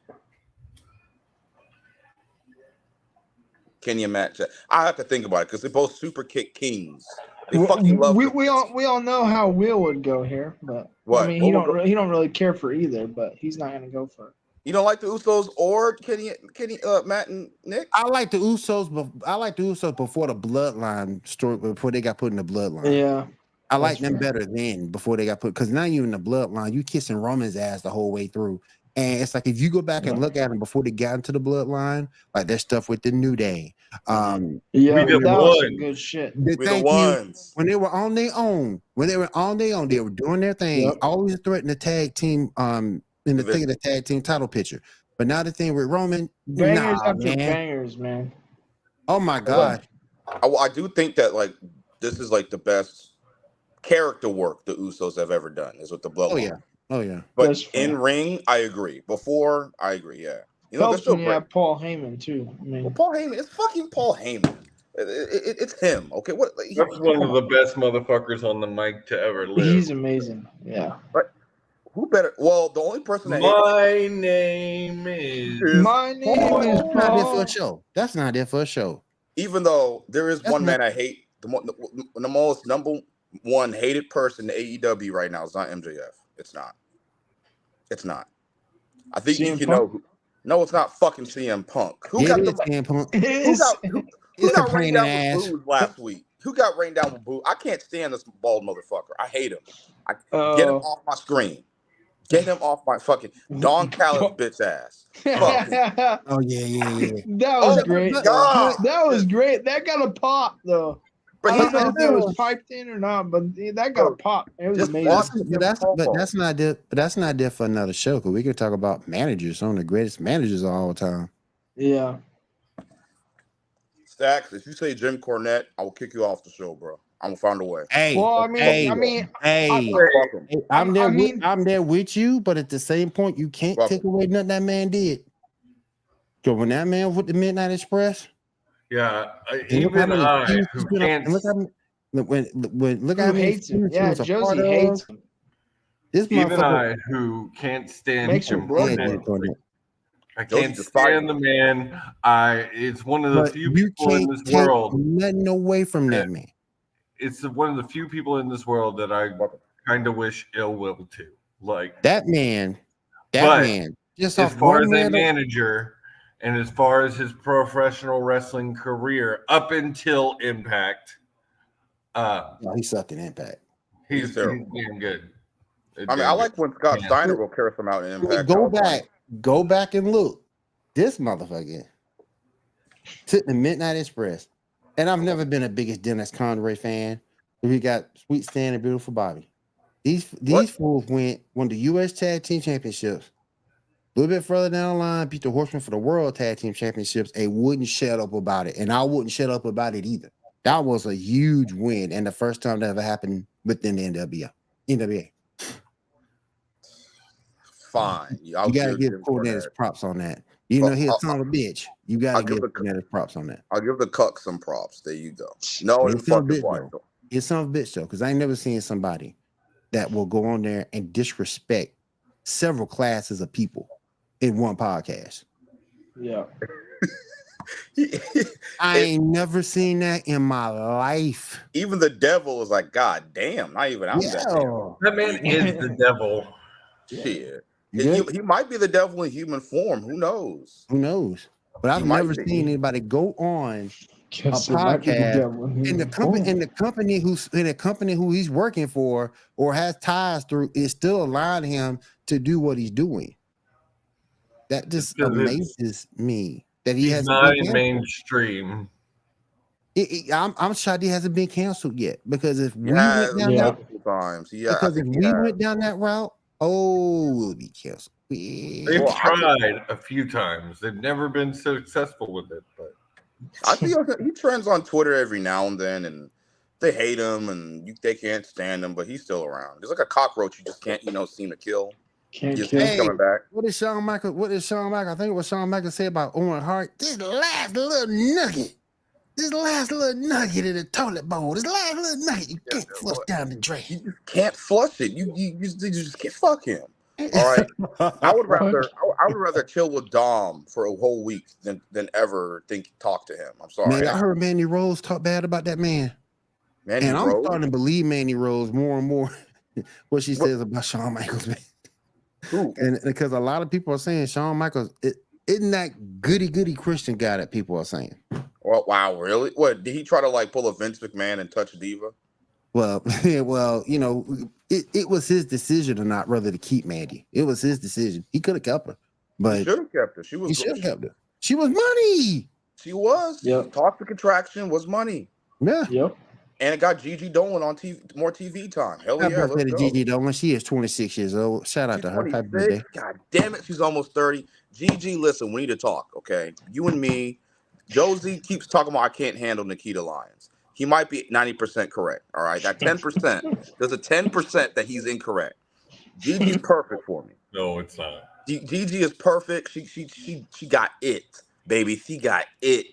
Speaker 3: Can you match that? I have to think about it because they're both super kick kings. They fucking love.
Speaker 5: We all know how Will would go here, but
Speaker 3: What?
Speaker 5: I mean,
Speaker 3: What would
Speaker 5: he don't really care for either, but he's not gonna go for it.
Speaker 3: You don't like the Usos or Kenny, Matt, and Nick?
Speaker 2: I like the Usos, but I like the Usos before the bloodline story, before they got put in the bloodline.
Speaker 5: Yeah,
Speaker 2: I like
Speaker 5: that's
Speaker 2: them
Speaker 5: fair.
Speaker 2: better then before they got put, because now you in the bloodline, you kissing Roman's ass the whole way through. And it's like if you go back and look at them before they got into the bloodline, like their stuff with the New Day.
Speaker 5: Yeah,
Speaker 1: We
Speaker 5: that
Speaker 1: the
Speaker 5: was some
Speaker 1: one.
Speaker 5: good shit.
Speaker 2: We're
Speaker 3: We're the ones.
Speaker 2: When they were on their own, they were doing their thing.
Speaker 5: Yep.
Speaker 2: Always threatening the tag team, in the thing of the tag team title picture. But now the thing with Roman,
Speaker 5: Bangers
Speaker 2: nah,
Speaker 5: after
Speaker 2: man.
Speaker 5: bangers, man.
Speaker 2: Oh my god.
Speaker 3: I do think that like this is like the best character work the Usos have ever done is with the Bloodline.
Speaker 2: Oh yeah.
Speaker 3: But
Speaker 5: That's fair.
Speaker 3: in ring, I agree. Before, I agree. Yeah, you know, they're
Speaker 5: Helps
Speaker 3: still
Speaker 5: when you
Speaker 3: great.
Speaker 5: have Paul Heyman too. I
Speaker 3: Well,
Speaker 5: mean,
Speaker 3: Paul Heyman, it's fucking Paul Heyman. It's him. Okay, what?
Speaker 1: That's one of the best motherfuckers on the mic to ever live.
Speaker 5: he's amazing. Yeah.
Speaker 3: Who better? Well, the only person that
Speaker 1: My name is.
Speaker 5: My name is
Speaker 2: That's not there for
Speaker 5: Paul.
Speaker 2: a show. That's not there for a show.
Speaker 3: even though there is
Speaker 2: That's
Speaker 3: one
Speaker 2: not-
Speaker 3: man I hate, the most number one hated person in AEW right now is not MJF. It's not. It's not. I think
Speaker 5: CM
Speaker 3: you
Speaker 5: Punk?
Speaker 3: know. No, it's not fucking CM Punk. Who
Speaker 2: It
Speaker 3: got
Speaker 2: is
Speaker 3: the
Speaker 2: CM Punk.
Speaker 5: It
Speaker 3: who
Speaker 5: is.
Speaker 3: got who
Speaker 2: It's
Speaker 3: got rained
Speaker 2: complaining
Speaker 3: down
Speaker 2: ass.
Speaker 3: with booze last week? Who got rained down with booze? I can't stand this bald motherfucker. I hate him. Get him off my screen. Get him off my fucking Don Callis bitch ass. Fuck him.
Speaker 5: that
Speaker 2: Oh yeah.
Speaker 5: was
Speaker 3: Oh,
Speaker 5: great.
Speaker 3: God.
Speaker 5: That was great. That got a pop though.
Speaker 3: But
Speaker 5: I
Speaker 3: he's
Speaker 5: don't know
Speaker 3: not
Speaker 5: if it was piped in or not, but that got a pop. It was
Speaker 3: Just
Speaker 5: amazing.
Speaker 3: watch
Speaker 2: But that's not there. But that's not there for another show. Because we could talk about managers, some of the greatest managers of all time.
Speaker 5: Yeah.
Speaker 3: Stacks, if you say Jim Cornette, I will kick you off the show, bro. I'm gonna find a way.
Speaker 2: Hey,
Speaker 5: Well, I
Speaker 2: hey,
Speaker 5: mean,
Speaker 2: hey,
Speaker 3: Fuck him.
Speaker 2: hey, I'm there.
Speaker 5: I mean-
Speaker 2: I'm there with you. But at the same point, you can't
Speaker 3: Fuck
Speaker 2: take away nothing that man did. So when that man with the Midnight Express,
Speaker 1: Yeah,
Speaker 2: And look how
Speaker 1: even
Speaker 2: many
Speaker 1: I,
Speaker 2: feuds
Speaker 1: who
Speaker 2: he's been on-
Speaker 1: can't,
Speaker 2: and look how many- look
Speaker 5: Who
Speaker 2: how many
Speaker 5: hates him?
Speaker 2: feuds he
Speaker 5: Yeah,
Speaker 2: was a
Speaker 5: Josie
Speaker 2: part of.
Speaker 5: hates him.
Speaker 2: This
Speaker 1: even
Speaker 2: motherfucker
Speaker 1: I, who can't stand
Speaker 5: Makes her
Speaker 1: him
Speaker 5: blood
Speaker 2: can't
Speaker 5: boil.
Speaker 2: do it, Courtney.
Speaker 1: I
Speaker 3: Josie
Speaker 1: can't
Speaker 3: decided.
Speaker 1: stand the man. It's one of the
Speaker 2: But
Speaker 1: few
Speaker 2: you
Speaker 1: people in
Speaker 2: can't
Speaker 1: this
Speaker 2: take
Speaker 1: world.
Speaker 2: nothing away from
Speaker 1: that-
Speaker 2: that man.
Speaker 1: It's one of the few people in this world that I kind of wish ill will to. Like
Speaker 2: That man,
Speaker 1: But
Speaker 2: just
Speaker 1: as
Speaker 2: off
Speaker 1: far
Speaker 2: one
Speaker 1: as a
Speaker 2: man.
Speaker 1: manager, and as far as his professional wrestling career up until Impact,
Speaker 2: No, he sucked in Impact.
Speaker 1: he's
Speaker 3: terrible.
Speaker 1: damn good.
Speaker 3: I mean, I like when Scott Steiner will curse him out in
Speaker 2: I mean,
Speaker 3: Impact.
Speaker 2: go back and look. This motherfucker sitting in Midnight Express. And I've never been a biggest Dennis Conway fan. We got Sweet Stan and Beautiful Bobby. These fools won the U.S. Tag Team Championships. A little bit further down the line, beat the Horsemen for the World Tag Team Championships and wouldn't shut up about it. And I wouldn't shut up about it either. That was a huge win and the first time that ever happened within the NWA.
Speaker 3: Fine.
Speaker 2: You got to give Cornettis props on that. You know, he's a son of a bitch. You got to give Cornettis props on that.
Speaker 3: I'll give the cuck some props. There you go. No,
Speaker 2: it's
Speaker 3: fuck his wife.
Speaker 2: It's son of a bitch though, because I ain't never seen somebody that will go on there and disrespect several classes of people in one podcast.
Speaker 5: Yeah.
Speaker 2: I ain't never seen that in my life.
Speaker 3: Even the devil is like, God damn, not even I'm that.
Speaker 1: That man is the devil.
Speaker 3: Shit. He might be the devil in human form. Who knows?
Speaker 2: Who knows? But I've never seen anybody go on a podcast in the company who he's working for or has ties through is still allowing him to do what he's doing. That just amazes me that he's
Speaker 1: not in mainstream.
Speaker 2: I'm shocked he hasn't been canceled yet because if we
Speaker 3: went
Speaker 2: down
Speaker 3: multiple times,
Speaker 2: went down that route, we'll be canceled.
Speaker 1: They've tried a few times. They've never been successful with it, but
Speaker 3: I see he trends on Twitter every now and then, and they hate him and they can't stand him, but he's still around. He's like a cockroach you just can't, seem to kill. He's coming back.
Speaker 2: What did Shawn Michaels? I think it was Shawn Michaels said about Owen Hart. This last little nugget in the toilet bowl. This last little nugget you can't flush down the drain.
Speaker 3: You just can't flush it. You just can't fuck him. All right. I would rather chill with Dom for a whole week than ever talk to him. I'm sorry.
Speaker 2: Man, I heard Mandy Rose talk bad about that man. I'm starting to believe Mandy Rose more and more what she says about Shawn Michaels, man. And because a lot of people are saying Shawn Michaels isn't that goody Christian guy that people are saying.
Speaker 3: Well, wow, really? What did he try to pull a Vince McMahon and touch Diva?
Speaker 2: Well, it was his decision or not, rather to keep Mandy. It was his decision. He could have kept her, but
Speaker 3: he should have kept her. She
Speaker 2: was money.
Speaker 3: She was. Yep. Toxic Attraction was money.
Speaker 2: Yeah.
Speaker 5: Yep.
Speaker 3: And it got Gigi Dolan on more TV time. Hell yeah, let's go.
Speaker 2: Gigi Dolan. She is 26 years old. Shout out to her. Happy birthday.
Speaker 3: God damn it, she's almost 30. Gigi, listen, we need to talk, okay? You and me. Josie keeps talking about I can't handle Nikita Lyons. He might be 90% correct. All right, that 10%. There's a 10% that he's incorrect. Gigi's perfect for me.
Speaker 1: No, it's not.
Speaker 3: Gigi is perfect. She got it, baby. She got it.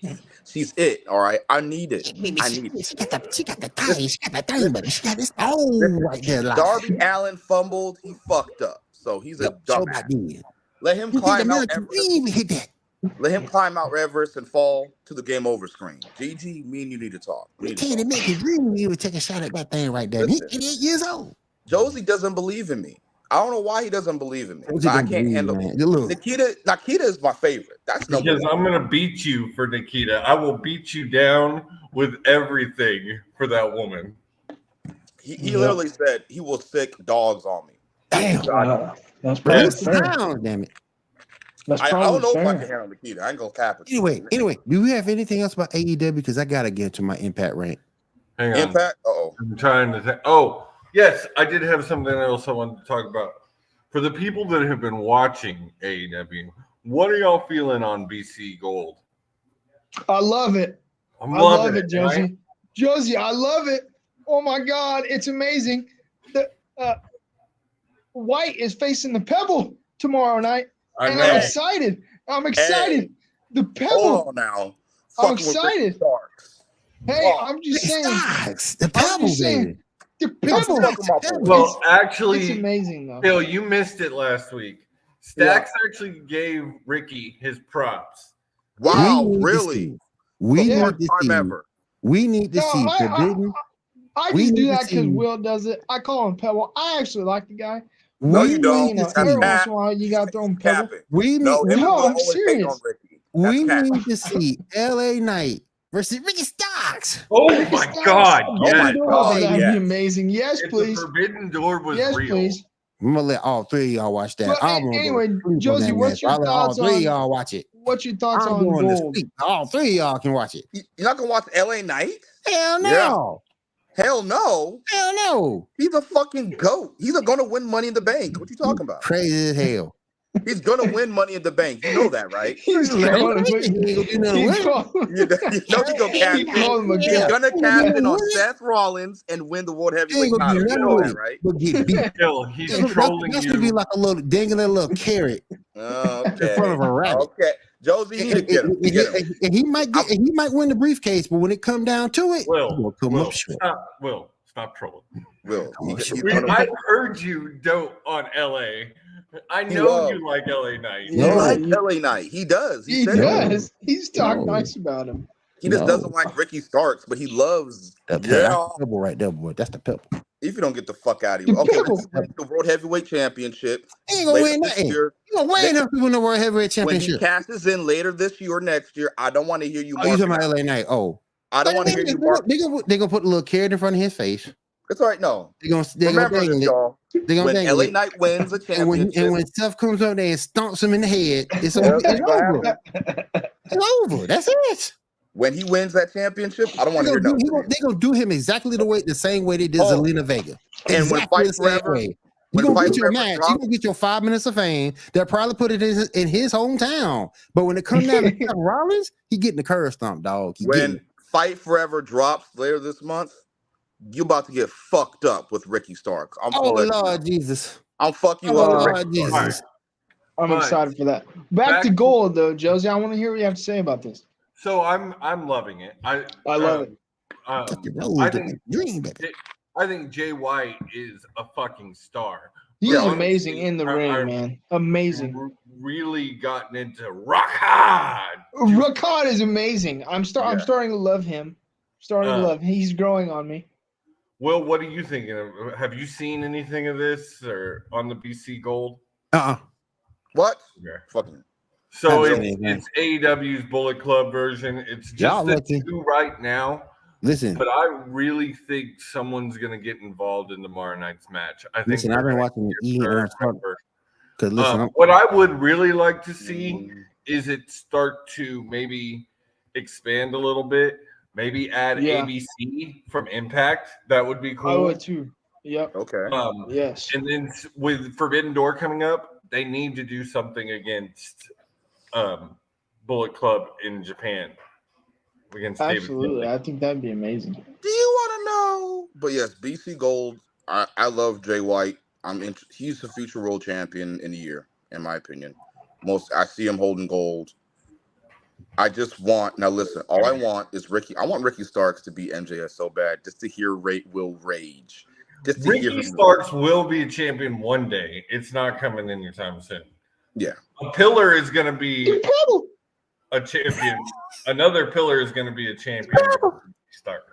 Speaker 3: She's it. All right. I need it.
Speaker 2: She got the thing. She got the thing, but she got this right there.
Speaker 3: Darby Allin fumbled. He fucked up. So he's a dumbass. Let him climb out Everest. Let him climb out Everest and fall to the game over screen. Gigi, me and you need to talk.
Speaker 2: To make his dream, you would take a shot at that thing right there. He's 88 years old.
Speaker 3: Josie doesn't believe in me. I don't know why he doesn't believe in me. I can't handle it. Nikita is my favorite. That's
Speaker 1: because I'm gonna beat you for Nikita. I will beat you down with everything for that woman.
Speaker 3: He literally said he will sick dogs on me.
Speaker 5: Damn. That's
Speaker 2: pretty fair. Damn it.
Speaker 3: I don't know if I can handle Nikita. I ain't gonna cap it.
Speaker 2: Anyway, do we have anything else about AEW? Because I gotta get to my Impact rant.
Speaker 1: Hang on.
Speaker 3: Impact?
Speaker 1: I'm trying to yes, I did have something else I wanted to talk about. For the people that have been watching AEW, what are y'all feeling on BC Gold?
Speaker 5: I love it.
Speaker 1: I love it,
Speaker 5: Josie.
Speaker 1: Right?
Speaker 5: Josie, I love it. Oh my God, it's amazing. The White is facing the Pebble tomorrow night. I'm excited. The Pebble.
Speaker 3: Hold on now.
Speaker 5: I'm
Speaker 3: fucking with Ricky
Speaker 5: excited.
Speaker 3: Starks.
Speaker 5: Hey,
Speaker 3: Oh,
Speaker 5: I'm just
Speaker 2: Ricky
Speaker 5: saying.
Speaker 2: Starks, the
Speaker 5: I'm
Speaker 2: Pebble,
Speaker 5: just saying.
Speaker 2: baby.
Speaker 5: The
Speaker 2: Ricky
Speaker 5: Pebble.
Speaker 2: Starks,
Speaker 3: Well,
Speaker 2: Pebble.
Speaker 1: Well,
Speaker 5: It's
Speaker 1: actually,
Speaker 5: amazing though.
Speaker 1: Bill, you missed it last week. Stacks actually gave Ricky his props.
Speaker 3: wow,
Speaker 2: We need to
Speaker 3: really?
Speaker 2: see. We
Speaker 5: Yeah.
Speaker 2: need to
Speaker 3: First time
Speaker 2: see.
Speaker 3: ever.
Speaker 2: We need to
Speaker 5: No,
Speaker 2: see Forbidden.
Speaker 5: I
Speaker 2: We
Speaker 5: just
Speaker 2: need
Speaker 5: do
Speaker 2: to
Speaker 5: that because
Speaker 2: see-
Speaker 5: Will does it. I call him Pebble. I actually like the guy.
Speaker 3: No,
Speaker 2: We
Speaker 3: you
Speaker 2: need
Speaker 3: don't.
Speaker 5: You know,
Speaker 2: to
Speaker 3: That's
Speaker 5: every
Speaker 2: see.
Speaker 5: once
Speaker 3: cap.
Speaker 5: in a while you gotta throw him
Speaker 3: He's
Speaker 5: Pebble.
Speaker 3: capping.
Speaker 2: We
Speaker 3: No,
Speaker 2: need.
Speaker 3: him and
Speaker 5: No,
Speaker 3: Will
Speaker 5: I'm
Speaker 3: always hate
Speaker 5: serious.
Speaker 3: on Ricky.
Speaker 2: We
Speaker 3: That's cap.
Speaker 2: need to see LA Knight versus Ricky Starks.
Speaker 1: Oh
Speaker 5: Ricky
Speaker 1: my
Speaker 5: Starks.
Speaker 1: God!
Speaker 3: Oh
Speaker 1: Yes.
Speaker 3: my God,
Speaker 5: That'd
Speaker 3: yes.
Speaker 5: be amazing. Yes,
Speaker 1: If
Speaker 5: please.
Speaker 1: the Forbidden Door was
Speaker 5: Yes,
Speaker 1: real,
Speaker 5: please.
Speaker 2: I'm gonna let all three of y'all watch that.
Speaker 5: But
Speaker 2: I'm gonna
Speaker 5: anyway,
Speaker 2: go to sleep on
Speaker 5: Josie,
Speaker 2: that
Speaker 5: what's
Speaker 2: match.
Speaker 5: your
Speaker 2: I'll let all
Speaker 5: thoughts
Speaker 2: three of
Speaker 5: on
Speaker 2: y'all watch it.
Speaker 5: what's your thoughts
Speaker 2: I'm
Speaker 5: on
Speaker 2: going to
Speaker 5: gold?
Speaker 2: sleep. All three of y'all can watch it.
Speaker 3: You're not gonna watch LA Knight?
Speaker 2: Hell no.
Speaker 3: Yeah. Hell no.
Speaker 2: Hell no.
Speaker 3: He's a fucking goat. He's gonna win Money in the Bank. What you talking about?
Speaker 2: Crazy as hell.
Speaker 3: He's gonna win Money in the Bank. You know that, right?
Speaker 5: He's
Speaker 2: He ain't
Speaker 5: calling
Speaker 2: gonna do nothing with it.
Speaker 3: You know he's gonna cash in.
Speaker 5: called him a
Speaker 3: He's
Speaker 5: goat.
Speaker 3: gonna cash in on
Speaker 2: What?
Speaker 3: Seth Rollins and win the World
Speaker 2: He
Speaker 3: Heavyweight
Speaker 2: ain't gonna
Speaker 3: title.
Speaker 2: do
Speaker 3: You
Speaker 2: nothing
Speaker 3: know
Speaker 2: with
Speaker 3: that,
Speaker 2: it.
Speaker 3: right?
Speaker 2: But get beat.
Speaker 1: Bill, he's
Speaker 2: That's
Speaker 1: trolling
Speaker 2: gonna be
Speaker 1: you.
Speaker 2: like a little dangling a little carrot
Speaker 3: Okay.
Speaker 2: in front of a rabbit.
Speaker 3: Okay. Josie, you need to get him. Get him.
Speaker 2: And he might win the briefcase, but when it come down to it,
Speaker 1: Will,
Speaker 2: he'll come
Speaker 1: Will,
Speaker 2: up short.
Speaker 1: stop trolling.
Speaker 3: Will. He's
Speaker 2: shit.
Speaker 3: gonna
Speaker 1: I heard you dote on LA. I
Speaker 3: He
Speaker 1: know
Speaker 3: loves-
Speaker 1: you like LA Knight.
Speaker 3: He
Speaker 5: Yeah,
Speaker 3: likes
Speaker 5: you-
Speaker 3: LA Knight. He does.
Speaker 5: He
Speaker 3: said it.
Speaker 5: does. He's talking
Speaker 2: No.
Speaker 5: nice about him.
Speaker 3: He just
Speaker 2: No.
Speaker 3: doesn't like Ricky Starks, but he loves.
Speaker 2: That's
Speaker 3: Yeah.
Speaker 2: the pebble right there, boy. That's the pebble.
Speaker 3: If you don't get the fuck out of
Speaker 5: The
Speaker 3: here. Okay,
Speaker 5: Pebble.
Speaker 3: let's win the World Heavyweight Championship
Speaker 2: He ain't gonna
Speaker 3: later
Speaker 2: win
Speaker 3: this
Speaker 2: nothing.
Speaker 3: year.
Speaker 2: You gonna win enough to win the World Heavyweight
Speaker 3: When he
Speaker 2: Championship.
Speaker 3: cashes in later this year or next year, I don't want to hear you.
Speaker 2: Oh, you talking
Speaker 3: marking
Speaker 2: about
Speaker 3: out.
Speaker 2: LA Knight? Oh,
Speaker 3: I don't want to hear you. Mark.
Speaker 2: They gonna put a little carrot in front of his face.
Speaker 3: It's all right. No,
Speaker 2: They gonna
Speaker 3: remember
Speaker 2: dangle
Speaker 3: this,
Speaker 2: it.
Speaker 3: y'all.
Speaker 2: They gonna
Speaker 3: When
Speaker 2: dangle
Speaker 3: LA
Speaker 2: it.
Speaker 3: Knight wins a
Speaker 2: And
Speaker 3: championship,
Speaker 2: when Seth comes up there and stomps him in the head, it's
Speaker 3: Yeah,
Speaker 2: over.
Speaker 3: that's
Speaker 2: It's
Speaker 3: gonna
Speaker 2: over.
Speaker 3: happen.
Speaker 2: It's over. That's it.
Speaker 3: When he wins that championship, I don't want to hear nothing.
Speaker 2: They gonna do him exactly the same way they did
Speaker 3: Oh.
Speaker 2: Zelina Vega.
Speaker 3: And when
Speaker 2: Exactly
Speaker 3: Fight
Speaker 2: the same
Speaker 3: Forever-
Speaker 2: way. You
Speaker 3: when
Speaker 2: gonna
Speaker 3: Fight
Speaker 2: get your
Speaker 3: Forever
Speaker 2: match.
Speaker 3: drops-
Speaker 2: You gonna get your 5 minutes of fame. They'll probably put it in his hometown. But when it comes down to Seth Rollins, he getting the curb stomped, dog. He getting
Speaker 3: When
Speaker 2: it.
Speaker 3: Fight Forever drops later this month, you about to get fucked up with Ricky Starks. I'm
Speaker 2: Oh
Speaker 3: gonna let you
Speaker 2: Lord
Speaker 3: know.
Speaker 2: Jesus.
Speaker 3: I'll fuck you
Speaker 2: Oh
Speaker 3: up with
Speaker 2: Lord
Speaker 3: Ricky Starks.
Speaker 2: Jesus.
Speaker 5: I'm
Speaker 1: But
Speaker 5: excited for that. Back to gold though, Josie. I want to hear what you have to say about this.
Speaker 1: So I'm loving it. I
Speaker 5: love it.
Speaker 2: Get the
Speaker 1: I
Speaker 2: road,
Speaker 1: think
Speaker 2: get the dream, baby.
Speaker 1: I think Jay White is a fucking star.
Speaker 5: He's
Speaker 3: Yeah,
Speaker 5: amazing in the ring, man. Amazing.
Speaker 1: Really gotten into rock hard.
Speaker 5: Rakan is amazing. I'm
Speaker 3: Yeah.
Speaker 5: starting to love him. Starting to love him. He's growing on me.
Speaker 1: Will, what are you thinking of? Have you seen anything of this or on the BC Gold?
Speaker 3: What?
Speaker 1: Okay.
Speaker 3: Fucking.
Speaker 1: So
Speaker 2: Haven't seen
Speaker 1: it's AEW's Bullet Club version. It's
Speaker 2: Y'all
Speaker 1: just the
Speaker 2: lucky.
Speaker 1: two right now.
Speaker 2: Listen,
Speaker 1: But I really think someone's going to get involved in tomorrow night's match. I think
Speaker 2: listen, I've been watching E and because listen,
Speaker 1: what I would really like to see is it start to maybe expand a little bit. Maybe add
Speaker 5: Yeah.
Speaker 1: ABC from Impact. That would be cool.
Speaker 5: I would too. Yep.
Speaker 3: Okay.
Speaker 5: Yes.
Speaker 1: And then with Forbidden Door coming up, they need to do something against Bullet Club in Japan. Against
Speaker 5: Absolutely.
Speaker 1: David
Speaker 5: I think that'd be amazing.
Speaker 3: Do you want to know? But yes, BC Gold. I love Jay White. He's the future world champion in a year, in my opinion. I see him holding gold. I just want now. Listen, all I want is Ricky. I want Ricky Starks to beat MJF so bad, just to hear Will rage. Just to hear
Speaker 1: Ricky
Speaker 3: him
Speaker 1: Starks will be a champion one day. It's not coming anytime soon.
Speaker 3: Yeah.
Speaker 1: A pillar is going to be a champion. Another pillar is going to be a champion. Starks.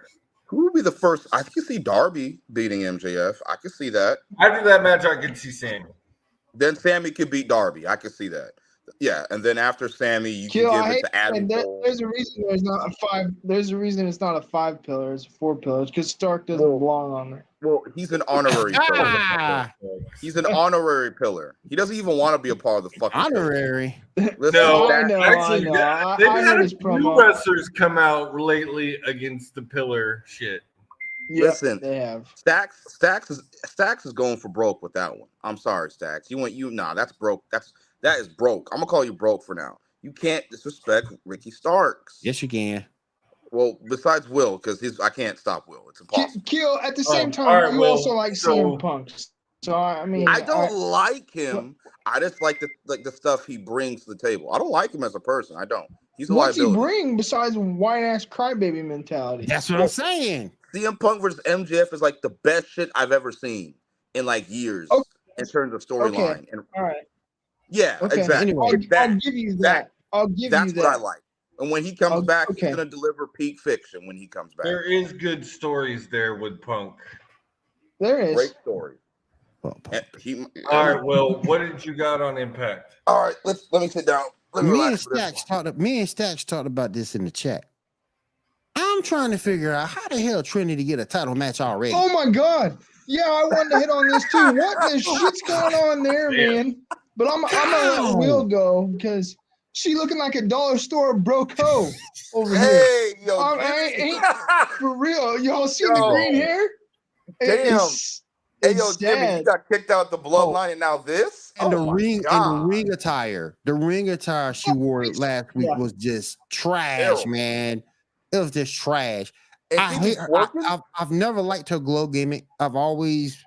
Speaker 3: Who would be the first? I can see Darby beating MJF. I can see that.
Speaker 1: After that match, I could see Sammy.
Speaker 3: Then Sammy could beat Darby. I can see that. Yeah, and then after Sammy, you
Speaker 5: Kill,
Speaker 3: can
Speaker 5: I
Speaker 3: give it
Speaker 5: hate
Speaker 3: to Adam Cole.
Speaker 5: there's a reason there's not a 5. There's a reason it's not a 5 pillar. It's 4 pillars because Stark doesn't belong on there.
Speaker 3: Well, he's an honorary pillar. He's an honorary pillar. He doesn't even want to be a part of the fucking
Speaker 2: honorary.
Speaker 3: Listen,
Speaker 1: No,
Speaker 5: I know.
Speaker 1: actually, they've
Speaker 5: I
Speaker 1: had
Speaker 5: heard
Speaker 1: a
Speaker 5: his
Speaker 1: few
Speaker 5: promo.
Speaker 1: wrestlers come out lately against the pillar shit.
Speaker 5: Yep,
Speaker 3: Listen,
Speaker 5: they have.
Speaker 3: Stacks is going for broke with that one. I'm sorry, Stacks. That's broke. That is broke. I'm gonna call you broke for now. You can't disrespect Ricky Starks.
Speaker 2: Yes, you can.
Speaker 3: Well, besides Will, because I can't stop Will. It's impossible.
Speaker 5: Kill at the same time.
Speaker 1: all right,
Speaker 5: you
Speaker 1: well,
Speaker 5: also like CM Punk. So I mean,
Speaker 3: I don't like him. I just like the stuff he brings to the table. I don't like him as a person. I don't. He's a
Speaker 5: What's he
Speaker 3: liability.
Speaker 5: bring besides white ass crybaby mentality?
Speaker 2: That's what I'm saying.
Speaker 3: CM Punk versus MJF is like the best shit I've ever seen in like years
Speaker 5: Okay.
Speaker 3: in terms of
Speaker 5: Okay.
Speaker 3: storyline. And
Speaker 5: All right.
Speaker 3: yeah,
Speaker 5: Okay.
Speaker 3: exactly.
Speaker 2: Anyway.
Speaker 5: I'll give you that. I'll give you
Speaker 3: That's
Speaker 5: that.
Speaker 3: what I like. And when he comes back,
Speaker 5: okay.
Speaker 3: he's gonna deliver peak fiction when he comes back.
Speaker 1: There is good stories there with Punk.
Speaker 5: There is.
Speaker 3: Great story.
Speaker 2: Well,
Speaker 1: All right, well, what did you got on Impact?
Speaker 3: All right, let me sit down. Let me
Speaker 2: me and
Speaker 3: relax for this one.
Speaker 2: Stacks talked about this in the chat. I'm trying to figure out how the hell Trinity get a title match already.
Speaker 5: Oh my god. Yeah, I wanted to hit on this too. What the shit's going on there, man? But I'm gonna let Will go because she looking like a dollar store broke hoe over here.
Speaker 3: Hey, yo,
Speaker 5: For real. Y'all see the
Speaker 3: Yo.
Speaker 5: green hair?
Speaker 3: Damn. Hey, yo, Jimmy,
Speaker 5: sad.
Speaker 3: you got kicked out the bloodline, and now this?
Speaker 2: And the ring attire she wore last week was just trash,
Speaker 3: Terrible.
Speaker 2: man. It was just trash.
Speaker 3: And
Speaker 2: I
Speaker 3: she
Speaker 2: hate
Speaker 3: was
Speaker 2: her.
Speaker 3: working?
Speaker 2: I've never liked her glow gimmick. I've always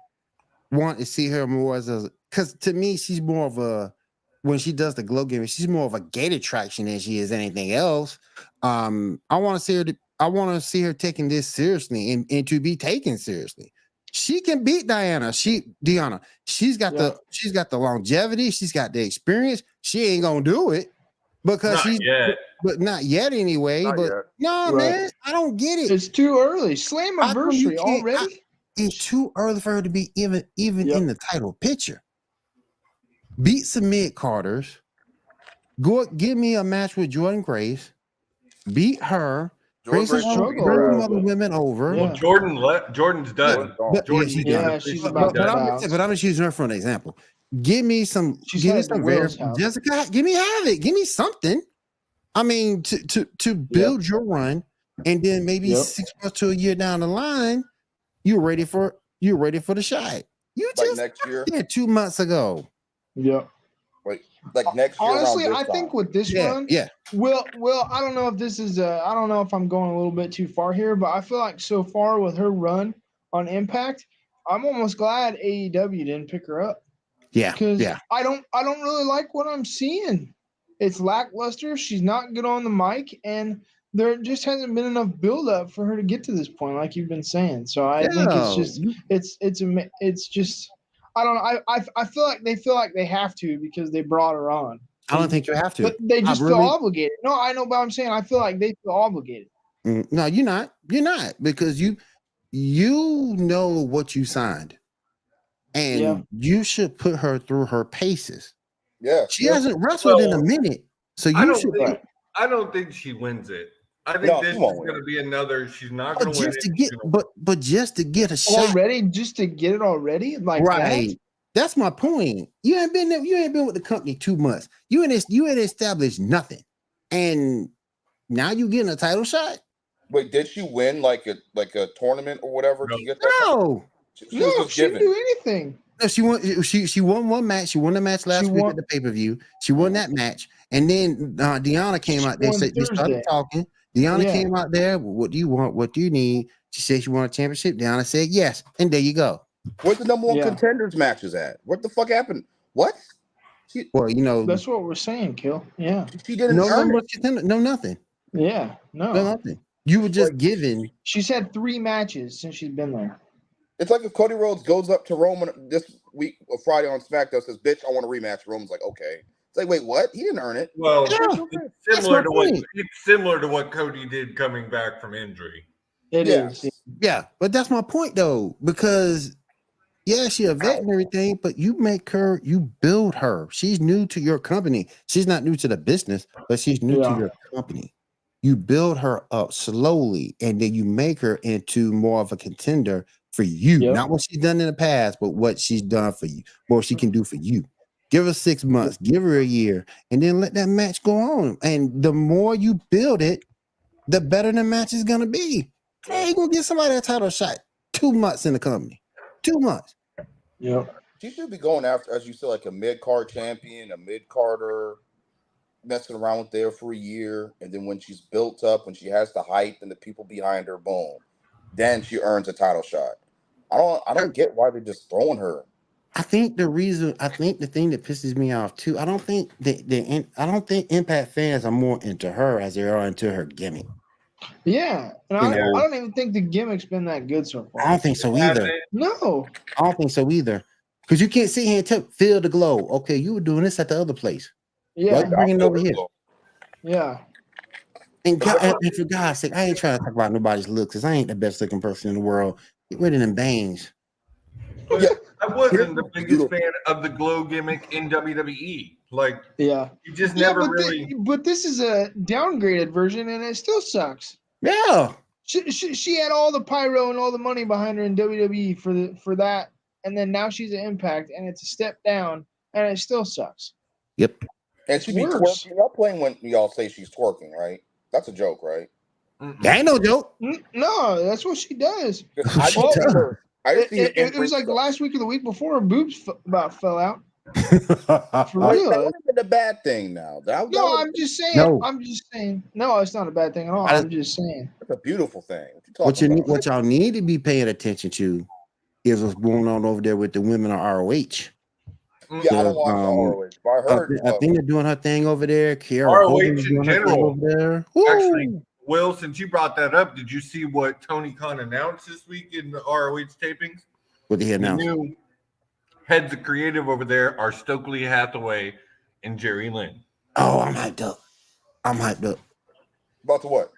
Speaker 2: wanted to see her more as a, because to me she's more of a, when she does the glow gimmick, she's more of a gate attraction than she is anything else. I want to see her taking this seriously and to be taken seriously. She can beat Deanna. She's got the longevity. She's got the experience. She ain't gonna do it because not yet anyway.
Speaker 3: Not yet.
Speaker 2: No, man, I don't get it.
Speaker 5: It's too early. Slammiversary already.
Speaker 2: It's too early for her to be even in the title picture. Beat some mid carders. Go give me a match with Jordan Grace. Beat her. Bring some other women over.
Speaker 1: Well, Jordan's done.
Speaker 2: She's done. But I'm just using her for an example. Give me some. Jessica, give me Havoc. Give me something. I mean, to build your run, and then maybe 6 months to a year down the line, you're ready for the shot. You just
Speaker 3: next year,
Speaker 2: 2 months ago.
Speaker 5: Yeah.
Speaker 3: Like next year.
Speaker 5: Honestly, I think with this run, Will, I don't know if this is I don't know if I'm going a little bit too far here, but I feel like so far with her run on Impact, I'm almost glad AEW didn't pick her up.
Speaker 2: Yeah.
Speaker 5: Because I don't really like what I'm seeing. It's lackluster. She's not good on the mic, and there just hasn't been enough build up for her to get to this point, like you've been saying. So I think it's just I don't know. I feel like they have to because they brought her on.
Speaker 2: I don't think you have to.
Speaker 5: But they just feel obligated. No, I know, but I'm saying I feel like they feel obligated.
Speaker 2: No, you're not. You're not, because you know what you signed, and you should put her through her paces.
Speaker 3: Yeah,
Speaker 2: she hasn't wrestled in a minute, so
Speaker 1: I don't think she wins it. I think this is going to be another. She's not going to win it.
Speaker 2: But just to get a shot
Speaker 5: already, just to get it already, like
Speaker 2: right.
Speaker 5: That?
Speaker 2: That's my point. You ain't been with the company 2 months. You ain't established nothing, and now you getting a title shot.
Speaker 3: Wait, did she win like a tournament or whatever to get that?
Speaker 5: No, she didn't do anything.
Speaker 2: No, she won one match. She won the match last week at the pay-per-view. She won that match, and then Deanna came out there. They started talking. Deanna came out there. What do you want? What do you need? She said she wanted a championship. Deanna said yes, and there you go.
Speaker 3: Where's the number one contenders matches at? What the fuck happened? What?
Speaker 5: That's what we're saying, Kill. Yeah,
Speaker 3: she didn't
Speaker 2: no nothing.
Speaker 5: Yeah, no
Speaker 2: nothing. You were just given.
Speaker 5: She's had 3 matches since she's been there.
Speaker 3: It's like if Cody Rhodes goes up to Roman this week, Friday on SmackDown, says, "Bitch, I want a rematch." Roman's like, "Okay." It's like, wait, what? He didn't earn it.
Speaker 1: Well, it's similar to what Cody did coming back from injury.
Speaker 5: It is.
Speaker 2: Yeah, but that's my point though, because she's a vet and everything, but you build her. She's new to your company. She's not new to the business, but she's new to your company. You build her up slowly, and then you make her into more of a contender for you. Not what she's done in the past, but what she's done for you, what she can do for you. Give her 6 months, give her a year, and then let that match go on. And the more you build it, the better the match is gonna be. Hey, you gonna get somebody a title shot 2 months in the company. 2 months.
Speaker 5: Yep.
Speaker 3: She should be going after, as you said, like a mid-card champion, a mid-carder, messing around with there for a year, and then when she's built up, when she has the height and the people behind her, boom, then she earns a title shot. I don't get why they're just throwing her
Speaker 2: I think the thing that pisses me off too. I don't think Impact fans are more into her as they are into her gimmick.
Speaker 5: Yeah, and
Speaker 2: You
Speaker 5: I
Speaker 2: know,
Speaker 5: don't even think the gimmick's been that good so
Speaker 2: I
Speaker 5: far.
Speaker 2: don't think so either.
Speaker 5: No.
Speaker 2: I don't think so either. Because you can't sit here and feel the glow. Okay, you were doing this at the other place. Why
Speaker 5: Yeah.
Speaker 2: you bringing it over here?
Speaker 5: Yeah.
Speaker 2: And for God's sake, I ain't trying to talk about nobody's looks because I ain't the best looking person in the world. Get rid of them bangs.
Speaker 1: But
Speaker 3: Yeah.
Speaker 1: I wasn't the biggest fan of the glow gimmick in WWE. Like,
Speaker 5: Yeah.
Speaker 1: you just never really.
Speaker 5: But this is a downgraded version, and it still sucks.
Speaker 2: Yeah.
Speaker 5: She had all the pyro and all the money behind her in WWE for that, and then now she's an Impact, and it's a step down, and it still sucks.
Speaker 2: Yep.
Speaker 3: And she be twerking. Y'all playing when y'all say she's twerking, right? That's a joke, right?
Speaker 2: That ain't no joke.
Speaker 5: No, that's what she does.
Speaker 3: I just see her.
Speaker 5: It was like last week or the week before her boobs about fell out. For
Speaker 3: That
Speaker 5: real.
Speaker 3: would have been a bad thing now.
Speaker 5: I'm just saying.
Speaker 2: No.
Speaker 5: I'm just saying. No, it's not a bad thing at all. I'm just saying.
Speaker 3: It's a beautiful thing.
Speaker 2: What y'all need to be paying attention to is what's going on over there with the women on ROH.
Speaker 3: Yeah, I don't watch ROH, but I heard.
Speaker 2: I think they're doing her thing over there.
Speaker 1: ROH in general.
Speaker 2: Over there.
Speaker 1: Actually, Will, since you brought that up, did you see what Tony Khan announced this week in the ROH tapings?
Speaker 2: What did he announce?
Speaker 1: The new heads of creative over there are Stokely Hathaway and Jerry Lynn.
Speaker 2: Oh, I'm hyped up.
Speaker 3: About to what?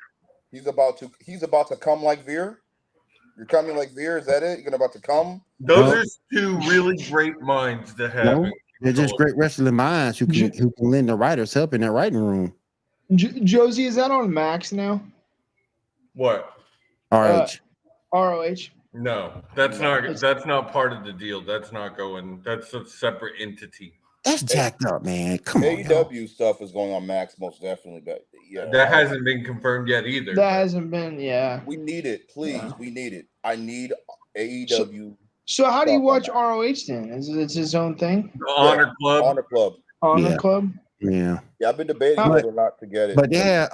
Speaker 3: He's about to come like Veer. You're coming like Veer. Is that it? You're about to come.
Speaker 1: Those are two really great minds to have.
Speaker 2: No, they're just great wrestling minds who can lend the writers help in that writing room.
Speaker 5: Josie, is that on Max now?
Speaker 1: What?
Speaker 5: ROH.
Speaker 1: No, that's not part of the deal. That's not going. That's a separate entity.
Speaker 2: That's jacked up, man. Come on.
Speaker 3: AEW stuff is going on Max most definitely, but yeah,
Speaker 1: that hasn't been confirmed yet either.
Speaker 5: That hasn't been. Yeah.
Speaker 3: We need it, please. Yeah. We need it. I need AEW.
Speaker 5: So how do you watch ROH then? Is it his own thing?
Speaker 1: Honor Club.
Speaker 5: Honor Club.
Speaker 2: Yeah.
Speaker 3: Yeah, I've been debating whether or not to get it.
Speaker 2: But yeah,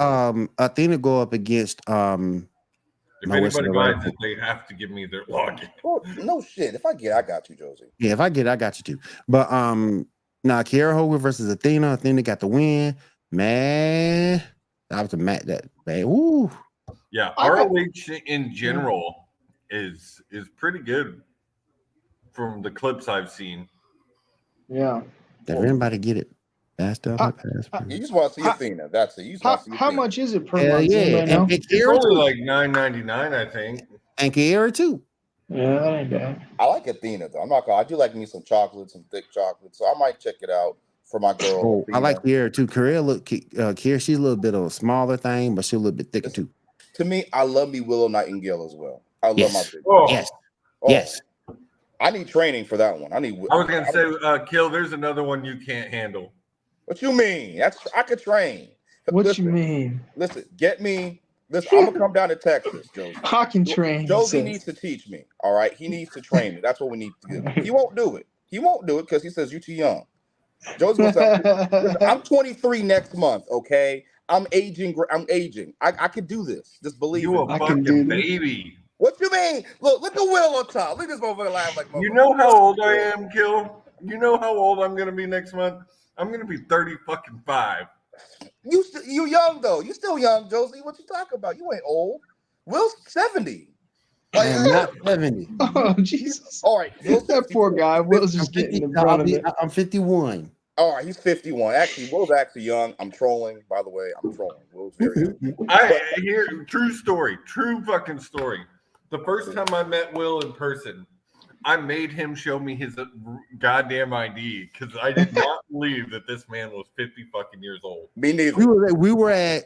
Speaker 2: Athena go up against
Speaker 1: If anybody buys it, they have to give me their login.
Speaker 3: Oh, no shit. If I get, I got you, Josie.
Speaker 2: Yeah, if I get, I got you too. But now Kiera Hogan versus Athena. Athena got the win. Man, that was a match that man. Woo.
Speaker 1: Yeah, ROH in general is pretty good from the clips I've seen.
Speaker 5: Yeah.
Speaker 2: Did everybody get it? Passed up.
Speaker 3: You just want to see Athena. That's it. You just want to see
Speaker 5: how
Speaker 3: Athena.
Speaker 5: much is it per month?
Speaker 2: Yeah, and
Speaker 1: it's only like $9.99, I think.
Speaker 2: And Kiera too.
Speaker 5: Yeah, that ain't bad.
Speaker 3: I like Athena though. I'm not gonna. I do like me some chocolate, some thick chocolate. So I might check it out for my girl.
Speaker 2: Oh, I like Kiera too. Kiera, she's a little bit of a smaller thing, but she's a little bit thicker too.
Speaker 3: To me, I love me Willow Nightingale as well. I love my big.
Speaker 2: Yes.
Speaker 3: I need training for that one. I was
Speaker 1: gonna say, Kill. There's another one you can't handle.
Speaker 3: What you mean? I could train.
Speaker 5: What you mean?
Speaker 3: Listen, get me. Listen, I'm gonna come down to Texas, Josie.
Speaker 5: I can train.
Speaker 3: Josie needs to teach me. All right, he needs to train me. That's what we need to do. He won't do it. He won't do it because he says you're too young. Josie wants to, I'm 23 next month. Okay, I'm aging. I could do this. Just believe
Speaker 1: you
Speaker 3: it.
Speaker 1: a fucking baby.
Speaker 3: What you mean? Look at Will on top. Look at this motherfucker laugh like.
Speaker 1: You know how old I am, Kill. You know how old I'm gonna be next month. I'm gonna be 35.
Speaker 3: You young though. You still young, Josie. What you talking about? You ain't old. Will's 70.
Speaker 2: I am not 70.
Speaker 5: Oh Jesus!
Speaker 3: All right,
Speaker 5: that poor guy. Will's just getting in front of it.
Speaker 2: I'm 51.
Speaker 3: All right, he's 51. Actually, Will's actually young. I'm trolling, by the way. I'm trolling. Will's very young.
Speaker 1: I hear true fucking story. The first time I met Will in person, I made him show me his goddamn ID because I did not believe that this man was 50 fucking years old.
Speaker 3: Me neither.
Speaker 2: We were in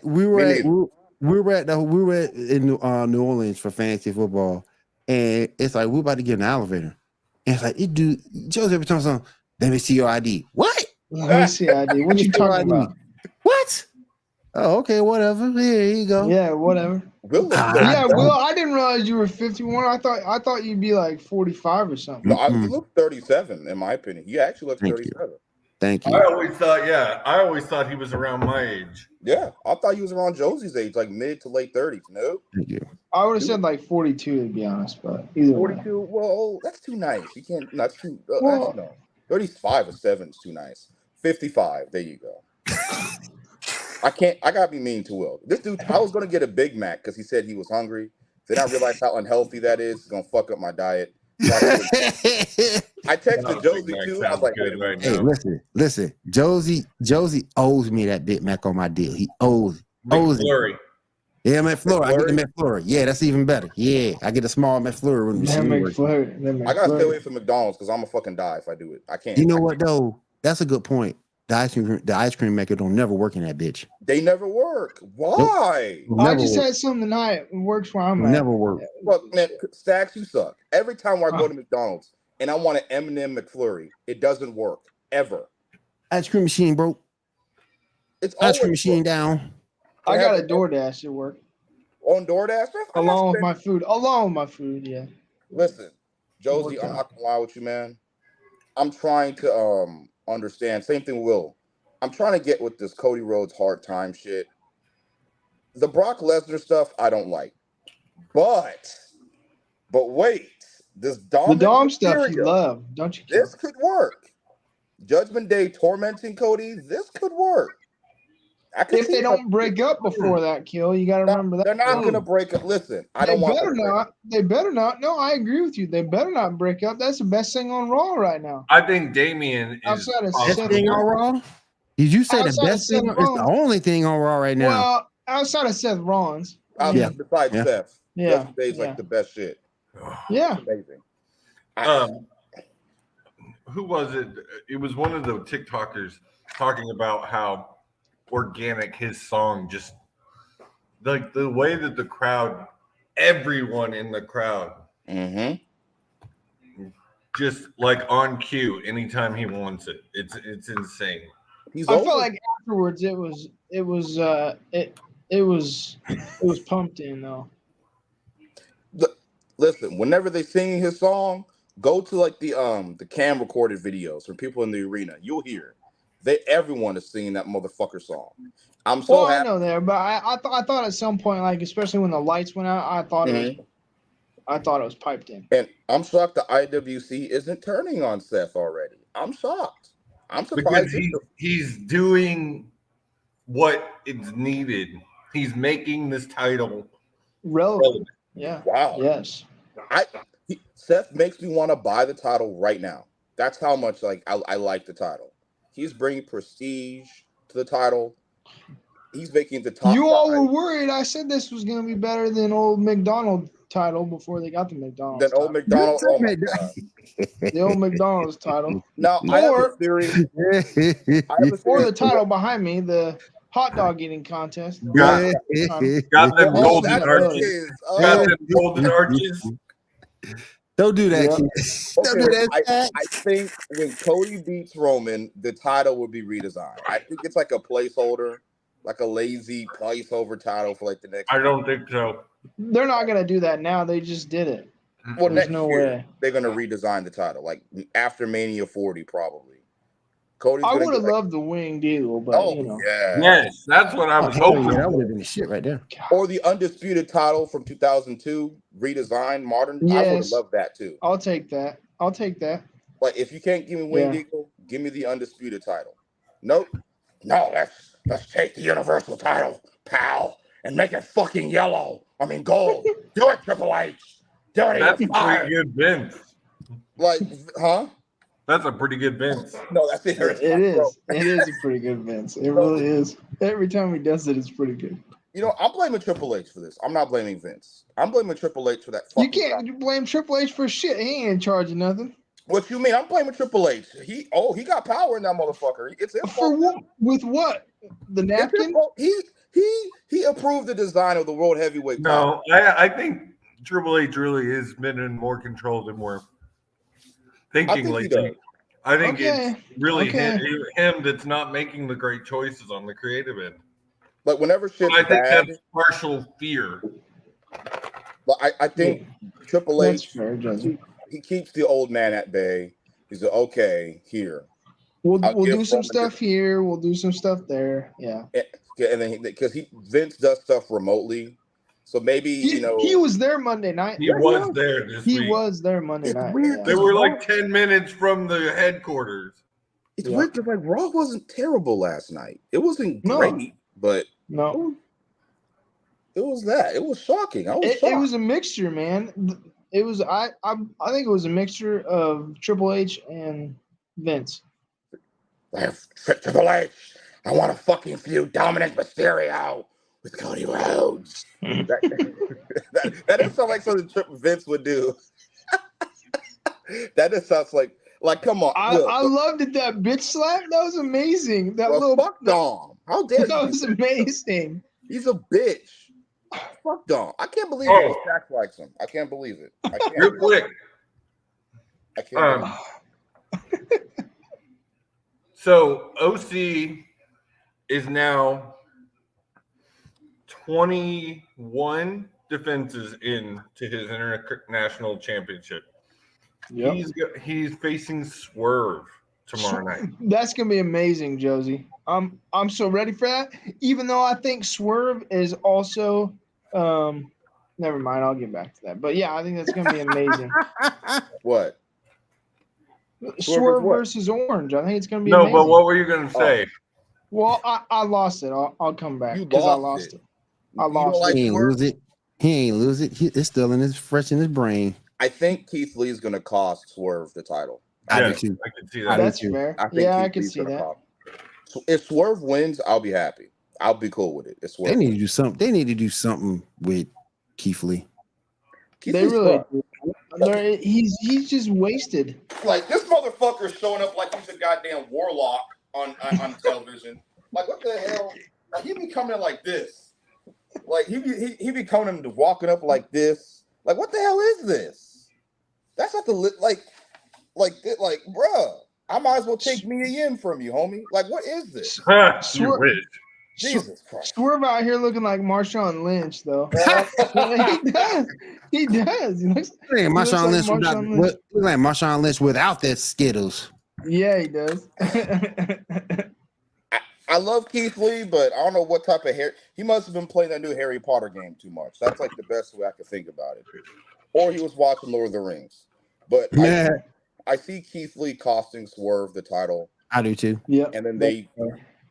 Speaker 2: New Orleans for fantasy football, and it's like we're about to get in an elevator, and it's like, dude, Joe's every time something. Let me see your ID. What?
Speaker 5: Let me see ID. What you talking about?
Speaker 2: What? Oh, okay, whatever. Here you go.
Speaker 5: Yeah, whatever.
Speaker 3: Will,
Speaker 5: I didn't realize you were 51. I thought you'd be like 45 or something.
Speaker 3: No, you look 37, in my opinion. He actually looks 37.
Speaker 2: Thank you.
Speaker 1: I always thought he was around my age.
Speaker 3: Yeah, I thought he was around Josie's age, like mid to late 30s. Nope.
Speaker 2: Thank you.
Speaker 5: I would have said like 42 to be honest, but either way.
Speaker 3: 42. Well, that's too nice. You can't. No, that's too.
Speaker 5: Well-
Speaker 3: Actually, no. 35 or 7 is too nice. 55. There you go. I can't. I gotta be mean to Will. This dude. I was gonna get a Big Mac because he said he was hungry. Then I realized how unhealthy that is. It's gonna fuck up my diet. So I texted Josie too. I was like, wait a minute.
Speaker 2: Hey, listen. Josie owes me that Big Mac on my deal. He owes
Speaker 1: McFlurry.
Speaker 2: it. Yeah, McFlurry. I get the McFlurry. Yeah, that's even better. Yeah, I get a small McFlurry when the machine works.
Speaker 3: I gotta stay away from McDonald's because I'm gonna fucking die if I do it. I can't.
Speaker 2: You know what though? That's a good point. The ice cream maker don't never work in that bitch.
Speaker 3: They never work. Why?
Speaker 2: Nope.
Speaker 5: I just had some tonight. It works where I'm at.
Speaker 2: Never work.
Speaker 3: Look, man, Stacks, you suck. Every time I go to McDonald's and I want an M&M McFlurry, it doesn't work ever.
Speaker 2: Ice cream machine broke.
Speaker 3: It's
Speaker 2: Ice cream
Speaker 3: always
Speaker 2: machine
Speaker 3: broke.
Speaker 2: down.
Speaker 5: I got a DoorDash at work.
Speaker 3: On DoorDash?
Speaker 5: Along with my food, yeah.
Speaker 3: Listen, Josie, I'm not gonna lie with you, man. I'm trying to understand. Same thing with Will. I'm trying to get with this Cody Rhodes hard time shit. The Brock Lesnar stuff I don't like. But wait, this
Speaker 5: The Dom stuff you love, don't you?
Speaker 3: This could work. Judgment Day tormenting Cody, this could work.
Speaker 5: If they don't break up before that, Kill, you got to remember that.
Speaker 3: They're not going to break up. Listen, I don't want to.
Speaker 5: They better not. No, I agree with you. They better not break up. That's the best thing on Raw right now.
Speaker 1: I think Damian is
Speaker 5: outside of
Speaker 2: best thing on Raw. Did you say the best thing? It's the only thing on Raw right now.
Speaker 5: Well, outside of Seth Rollins.
Speaker 3: Besides Seth.
Speaker 5: Yeah.
Speaker 3: Day's like the best shit.
Speaker 5: Yeah.
Speaker 3: It's amazing.
Speaker 1: Who was it? It was one of the TikTokers talking about how organic his song, just like the way that the crowd, everyone in the crowd, just like on cue anytime he wants it. It's insane.
Speaker 5: I felt like afterwards it was pumped in though.
Speaker 3: Listen, whenever they sing his song, go to like the cam recorded videos from people in the arena. You'll hear everyone is singing that motherfucker song. I'm so happy.
Speaker 5: I know there, but I thought at some point, like especially when the lights went out, I thought it was piped in.
Speaker 3: And I'm shocked the IWC isn't turning on Seth already. I'm shocked. I'm surprised
Speaker 1: because he's doing what is needed. He's making this title relevant.
Speaker 5: Yeah.
Speaker 3: Wow.
Speaker 5: Yes.
Speaker 3: Seth makes me want to buy the title right now. That's how much I like the title. He's bringing prestige to the title. He's making the top.
Speaker 5: You all were worried. I said this was going to be better than old McDonald title before they got the McDonald's.
Speaker 3: Then old McDonald. Oh my God.
Speaker 5: The old McDonald's title.
Speaker 3: Now I have a theory.
Speaker 5: Or the title behind me, the hot dog eating contest.
Speaker 1: Got them golden arches. Got them golden arches.
Speaker 2: Don't do that, kid. Don't do that.
Speaker 3: I think when Cody beats Roman, the title will be redesigned. I think it's like a placeholder, like a lazy placeholder title for like the next.
Speaker 1: I don't think so.
Speaker 5: They're not gonna do that now. They just did it.
Speaker 3: Well, there's no way they're gonna redesign the title, like after Mania 40, probably.
Speaker 5: I would have loved the wing deal, but
Speaker 1: yes, that's what I was hoping.
Speaker 2: That would have been the shit right there.
Speaker 3: Or the undisputed title from 2002, redesigned, modern.
Speaker 5: Yes.
Speaker 3: I would have loved that too.
Speaker 5: I'll take that.
Speaker 3: Like if you can't give me Wing Eagle, give me the undisputed title. Nope. No, let's take the Universal title, pal, and make it fucking yellow. I mean gold. Do it, Triple H. Do it.
Speaker 1: That's a pretty good Vince.
Speaker 3: Like, huh?
Speaker 1: That's a pretty good Vince.
Speaker 3: No, that's it.
Speaker 5: It is. It is a pretty good Vince. It really is. Every time he does it, it's pretty good.
Speaker 3: You know, I'm blaming Triple H for this. I'm not blaming Vince. I'm blaming Triple H for that.
Speaker 5: You can't blame Triple H for shit. He ain't in charge of nothing.
Speaker 3: What you mean? I'm blaming Triple H. He got power in that motherfucker. It's his fault.
Speaker 5: For what? With what? The napkin?
Speaker 3: He approved the design of the World Heavyweight.
Speaker 1: No, I think Triple H really has been in more control than we're thinking lately. I think it's really him that's not making the great choices on the creative end.
Speaker 3: Like whenever shit's
Speaker 1: I think
Speaker 3: bad,
Speaker 1: that's partial fear.
Speaker 3: But I think Triple H,
Speaker 5: fair,
Speaker 3: he keeps the old man at bay. He's like, okay, here.
Speaker 5: We'll do some stuff here. We'll do some stuff there. Yeah.
Speaker 3: Yeah, and then because Vince does stuff remotely, so maybe
Speaker 5: he was there Monday night.
Speaker 1: He was there this
Speaker 5: He
Speaker 1: week.
Speaker 5: was there Monday night.
Speaker 3: weird.
Speaker 5: Yeah.
Speaker 1: They were like 10 minutes from the headquarters.
Speaker 3: It's weird because like Raw wasn't terrible last night. It wasn't
Speaker 5: No.
Speaker 3: great, but
Speaker 5: No,
Speaker 3: it was that. It was shocking. I was shocked.
Speaker 5: it was a mixture, man. It was I think it was a mixture of Triple H and Vince.
Speaker 3: Triple H. I want to fucking feud Dominic Mysterio with Cody Rhodes. that doesn't sound like something Vince would do. That just sounds like come on.
Speaker 5: I loved it. That bitch slap. That was amazing. That little
Speaker 3: fuck Dom. How dare you?
Speaker 5: That was amazing.
Speaker 3: He's a bitch. Fuck Dom. I can't believe it. Stacks likes him. I can't believe it. I can't.
Speaker 1: Real quick.
Speaker 3: I can't. Believe it.
Speaker 1: So OC is now 21 defenses into his international championship.
Speaker 5: Yep.
Speaker 1: He's facing Swerve tomorrow night.
Speaker 5: That's gonna be amazing, Josie. I'm so ready for that. Even though I think Swerve is also never mind, I'll get back to that. But yeah, I think that's gonna be amazing.
Speaker 3: What?
Speaker 5: Swerve versus Orange. I think it's gonna be
Speaker 1: no,
Speaker 5: amazing.
Speaker 1: but what were you gonna say?
Speaker 5: Well, I lost it. I'll come back
Speaker 3: You
Speaker 5: because I
Speaker 3: lost
Speaker 5: lost it. I lost
Speaker 3: like
Speaker 5: it.
Speaker 2: He ain't lose it. He ain't lose it. It's still fresh in his brain.
Speaker 3: I think Keith Lee is going to cost Swerve the title.
Speaker 2: I
Speaker 1: Yeah,
Speaker 2: do too.
Speaker 1: I can see that.
Speaker 5: That's
Speaker 2: too.
Speaker 5: fair.
Speaker 3: I think
Speaker 5: Yeah, I
Speaker 3: Keith
Speaker 5: can
Speaker 3: Lee's
Speaker 5: see
Speaker 3: gonna
Speaker 5: that.
Speaker 3: cost him. So if Swerve wins, I'll be happy. I'll be cool with it. It's
Speaker 2: They
Speaker 3: Swerve.
Speaker 2: need to do something. They need to do something with Keith Lee.
Speaker 3: Keith
Speaker 5: They
Speaker 3: Lee's
Speaker 5: really
Speaker 3: fun.
Speaker 5: he's just wasted.
Speaker 3: Like this motherfucker showing up like he's a goddamn warlock on television. Like what the hell? Like he be coming in like this. Like he be coming in walking up like this. Like what the hell is this? That's not the like bruh. I might as well take Mia Yim from you, homie. Like what is this?
Speaker 1: You wish.
Speaker 3: Jesus Christ.
Speaker 5: Swerve out here looking like Marshawn Lynch, though. He does. He looks
Speaker 2: Hey, Marshawn Lynch
Speaker 5: like
Speaker 2: without
Speaker 5: Marshawn Lynch.
Speaker 2: like Marshawn Lynch without that Skittles.
Speaker 5: Yeah, he does.
Speaker 3: I love Keith Lee, but I don't know what type of hair. He must have been playing that new Harry Potter game too much. That's like the best way I could think about it. Or he was watching Lord of the Rings. But
Speaker 2: Yeah,
Speaker 3: I see Keith Lee costing Swerve the title,
Speaker 2: I do too.
Speaker 5: Yeah.
Speaker 3: and then they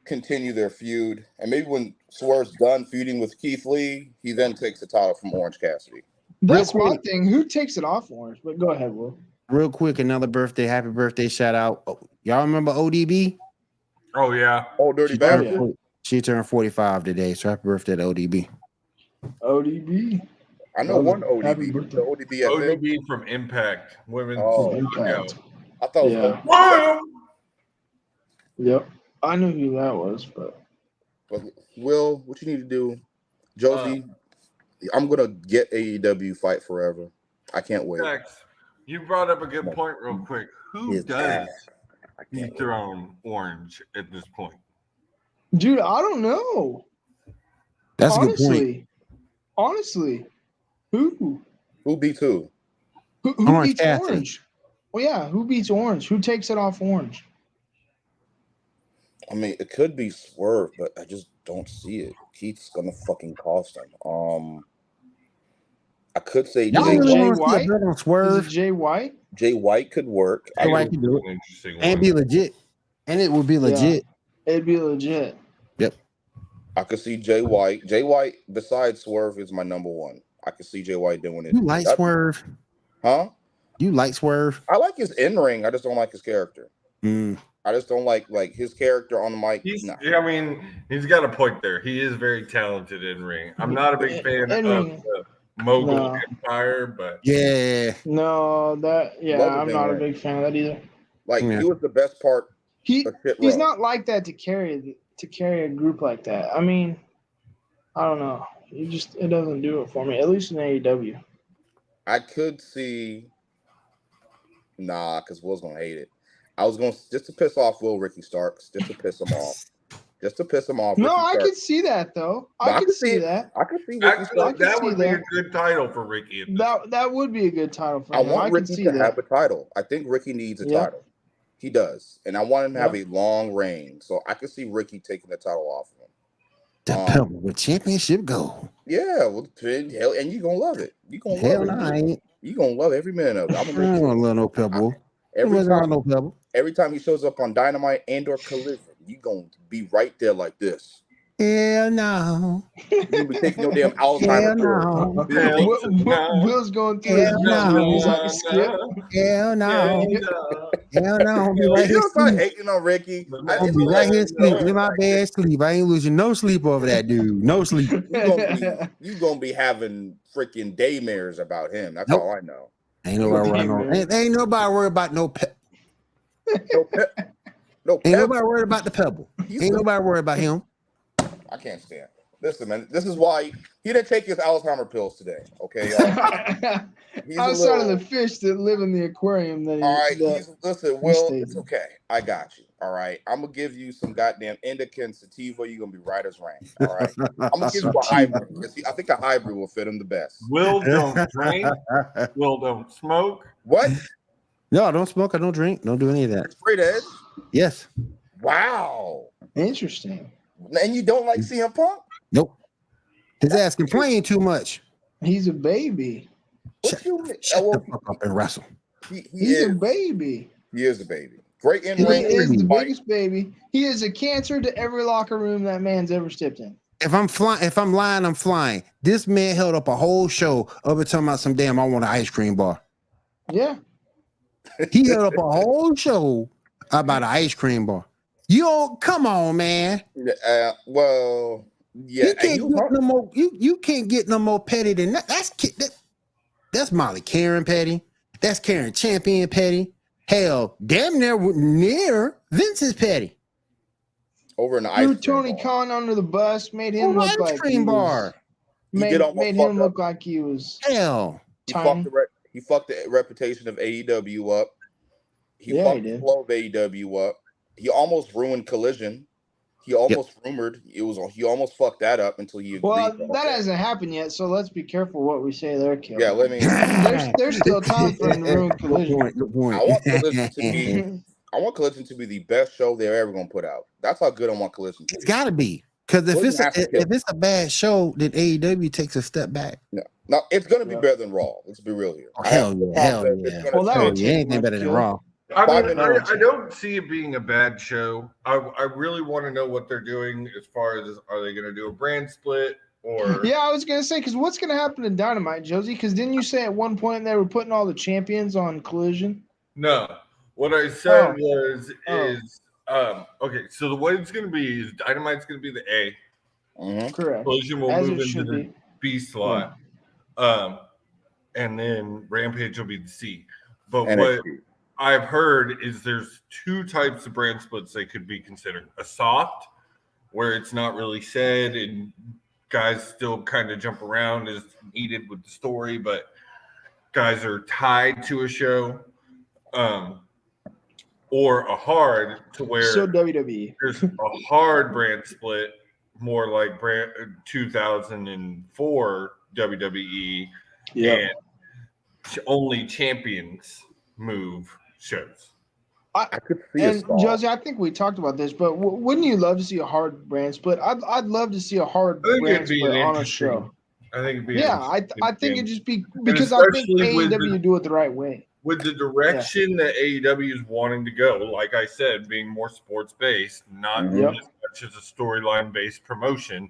Speaker 3: continue their feud. And maybe when Swerve's done feuding with Keith Lee, he then takes the title from Orange Cassidy.
Speaker 5: That's
Speaker 2: Real
Speaker 5: my
Speaker 2: quick.
Speaker 5: thing. Who takes it off Orange? But go ahead, Will.
Speaker 2: Real quick, another happy birthday shout out. Oh, y'all remember ODB?
Speaker 1: Oh yeah.
Speaker 3: Oh, Dirty
Speaker 2: She
Speaker 3: Bastard.
Speaker 5: yeah.
Speaker 2: She turned 45 today, so happy birthday to ODB.
Speaker 5: ODB.
Speaker 3: I know one
Speaker 5: Happy
Speaker 3: ODB.
Speaker 5: birthday.
Speaker 3: The ODB at Bill.
Speaker 1: ODB from Impact Women's.
Speaker 3: Oh.
Speaker 5: Impact.
Speaker 3: I thought it was
Speaker 5: Yeah.
Speaker 1: Wow.
Speaker 5: Yep. I knew who that was, but
Speaker 3: But Will, what you need to do, Josie, I'm gonna get AEW Fight Forever. I can't wait.
Speaker 1: Stacks, you brought up a good point real quick. Who
Speaker 3: His
Speaker 1: does
Speaker 3: ass. I can't wait.
Speaker 1: dethrone Orange at this point?
Speaker 5: dude, I don't know.
Speaker 2: That's a good point.
Speaker 5: Honestly, who
Speaker 3: Who beats who?
Speaker 2: Orange
Speaker 5: beats
Speaker 2: Cassidy.
Speaker 5: Orange? Well, yeah, who beats Orange? Who takes it off Orange?
Speaker 3: I mean, it could be Swerve, but I just don't see it. Keith's gonna fucking cost him. I could say
Speaker 2: Y'all
Speaker 5: Jay
Speaker 2: really
Speaker 5: Jay
Speaker 2: want to see a
Speaker 5: White?
Speaker 2: bet on
Speaker 5: Is it
Speaker 2: Swerve?
Speaker 5: Jay White?
Speaker 3: Jay White could work.
Speaker 2: Jay White could do it.
Speaker 1: An interesting
Speaker 2: And
Speaker 1: one.
Speaker 2: be legit. And it would be legit.
Speaker 5: It'd be legit.
Speaker 3: I could see Jay White. Jay White, besides Swerve, is my number one. I could see Jay White doing it.
Speaker 2: You like Swerve?
Speaker 3: Huh?
Speaker 2: You like Swerve?
Speaker 3: I like his in-ring. I just don't like his character.
Speaker 2: Mm.
Speaker 3: I just don't like his character on the mic.
Speaker 1: Yeah, I mean, he's got a point there. He is very talented in ring. I'm not a big fan of
Speaker 5: In-ring.
Speaker 1: the Mogul
Speaker 5: No.
Speaker 1: Empire, but
Speaker 2: Yeah.
Speaker 5: No,
Speaker 3: Love
Speaker 5: I'm
Speaker 3: his
Speaker 5: not a
Speaker 3: in-ring.
Speaker 5: big fan of that either.
Speaker 3: Like
Speaker 2: Yeah.
Speaker 3: he was the best part
Speaker 5: He
Speaker 3: of Shit
Speaker 5: he's
Speaker 3: Row.
Speaker 5: not like that to carry a group like that. I mean, I don't know. It doesn't do it for me. At least in AEW.
Speaker 3: I could see. Nah, because Will's gonna hate it. I was going just to piss off Ricky Starks, just to piss him off. Just to piss him off.
Speaker 5: No,
Speaker 3: Ricky
Speaker 5: I
Speaker 3: Starks.
Speaker 5: could see that though.
Speaker 3: No,
Speaker 5: I could see that.
Speaker 3: I could see Ricky
Speaker 1: actually,
Speaker 3: Starks.
Speaker 1: that
Speaker 5: see
Speaker 1: would be a
Speaker 5: that.
Speaker 1: good title for Ricky. At this
Speaker 5: That would be a good title for
Speaker 3: I
Speaker 5: him.
Speaker 3: want
Speaker 5: I could
Speaker 3: Ricky
Speaker 5: see
Speaker 3: to
Speaker 5: that.
Speaker 3: have a title. I think Ricky needs a
Speaker 5: Yeah.
Speaker 3: title. He does. And I want him to have
Speaker 5: Yeah.
Speaker 3: a long reign. So I could see Ricky taking the title off of him.
Speaker 2: The Pebble with championship gold.
Speaker 3: Yeah, well, hell, and you gonna love it. You gonna
Speaker 2: Hell
Speaker 3: love
Speaker 2: no, I
Speaker 3: it.
Speaker 2: ain't.
Speaker 3: You gonna love every minute of it. I'm
Speaker 2: I
Speaker 3: gonna make
Speaker 2: ain't
Speaker 3: sure
Speaker 2: gonna love no Pebble.
Speaker 3: every time.
Speaker 2: No Pebble.
Speaker 3: Every time he shows up on Dynamite and or Collision, you gonna be right there like this.
Speaker 2: Hell no.
Speaker 3: You gonna be taking your damn Alzheimer
Speaker 2: Hell
Speaker 3: pills. You
Speaker 2: no.
Speaker 3: gonna take-
Speaker 5: Will's going through his
Speaker 2: Hell
Speaker 5: YouTube.
Speaker 2: no.
Speaker 5: He's like, skip.
Speaker 2: Hell no. Hell no. I'm gonna be right
Speaker 3: You
Speaker 2: here
Speaker 3: don't start
Speaker 2: sleep.
Speaker 3: hating on Ricky.
Speaker 2: I'm gonna be right here sleep in my bed sleep. I ain't losing no sleep over that dude. No sleep.
Speaker 3: You gonna be having freaking daymares about him. That's
Speaker 2: Nope.
Speaker 3: all I know.
Speaker 2: Ain't nobody worried no. Ain't nobody worried about no
Speaker 3: No pep. No
Speaker 2: Ain't
Speaker 3: pep.
Speaker 2: nobody worried about the Pebble. Ain't nobody worried about him.
Speaker 3: I can't stand. Listen, man. This is why he didn't take his Alzheimer pills today. Okay, y'all. He's
Speaker 5: Outside of the fish that live in the aquarium that he.
Speaker 3: All right, listen, Will,
Speaker 5: stays
Speaker 3: it's
Speaker 5: in.
Speaker 3: okay. I got you. All right. I'm gonna give you some goddamn indica and sativa. You're gonna be right as rain. All right. I'm gonna give you a hybrid. I think a hybrid will fit him the best.
Speaker 1: Will don't drink. Will don't smoke.
Speaker 3: What?
Speaker 2: No, I don't smoke. I don't drink. Don't do any of that.
Speaker 3: Straight edge?
Speaker 2: Yes.
Speaker 3: Wow.
Speaker 5: Interesting.
Speaker 3: And you don't like CM Punk?
Speaker 2: Nope. His ass complaining too much.
Speaker 5: He's a baby.
Speaker 3: What you mean?
Speaker 2: Shut the fuck up and wrestle.
Speaker 5: He's a baby.
Speaker 3: He is a baby. Great in
Speaker 5: He
Speaker 3: ring.
Speaker 5: is the biggest baby. He is a cancer to every locker room that man's ever stepped in.
Speaker 2: If I'm lying, I'm flying. This man held up a whole show over talking about some damn I want an ice cream bar.
Speaker 5: Yeah.
Speaker 2: He held up a whole show about an ice cream bar. You don't come on, man.
Speaker 3: Well, yeah.
Speaker 2: You can't get no more. You can't get no more petty than that. That's Molly Karen petty. That's Karen Champion petty. Hell, damn near Vince's petty.
Speaker 3: Over in the ice cream
Speaker 5: Tony
Speaker 3: bar.
Speaker 5: Khan under the bus, made him look
Speaker 2: ice
Speaker 5: like
Speaker 2: cream bar.
Speaker 5: Made him look like he was
Speaker 2: hell.
Speaker 3: He fucked the reputation of AEW up. He fucked the flow of AEW up. He almost ruined Collision. He almost rumored he almost fucked that up until he agreed.
Speaker 5: Well, that hasn't happened yet, so let's be careful what we say there, Kevin.
Speaker 3: Yeah, let me.
Speaker 5: There's still time for him to ruin Collision.
Speaker 2: Good point.
Speaker 3: I want Collision to be the best show they're ever gonna put out. That's how good I want Collision to be.
Speaker 2: It's gotta be. Because if it's a bad show, then AEW takes a step back.
Speaker 3: No, it's gonna be better than Raw. Let's be real here.
Speaker 2: Oh, hell yeah. Well, anything better than Raw.
Speaker 1: I mean, I don't see it being a bad show. I really want to know what they're doing as far as are they going to do a brand split or?
Speaker 5: Yeah, I was going to say, because what's going to happen in Dynamite, Josie? Because didn't you say at one point they were putting all the champions on Collision?
Speaker 1: No, what I said is okay. So the way it's going to be is Dynamite's going to be the A.
Speaker 3: Mm-hmm.
Speaker 5: Correct.
Speaker 1: Collision will move into the B slot, and then Rampage will be the C. But what I've heard is there's two types of brand splits they could be considered. A soft, where it's not really said and guys still kind of jump around as needed with the story, but guys are tied to a show. Or a hard to where
Speaker 5: WWE.
Speaker 1: There's a hard brand split, more like 2004 WWE, and only champions move shows.
Speaker 5: I could see and Josie, I think we talked about this, but wouldn't you love to see a hard brand split? I'd love to see a hard brand split on a show.
Speaker 1: I think it'd be
Speaker 5: I think it'd just be because I think AEW do it the right way.
Speaker 1: With the direction that AEW is wanting to go, like I said, being more sports based, not as much as a storyline based promotion,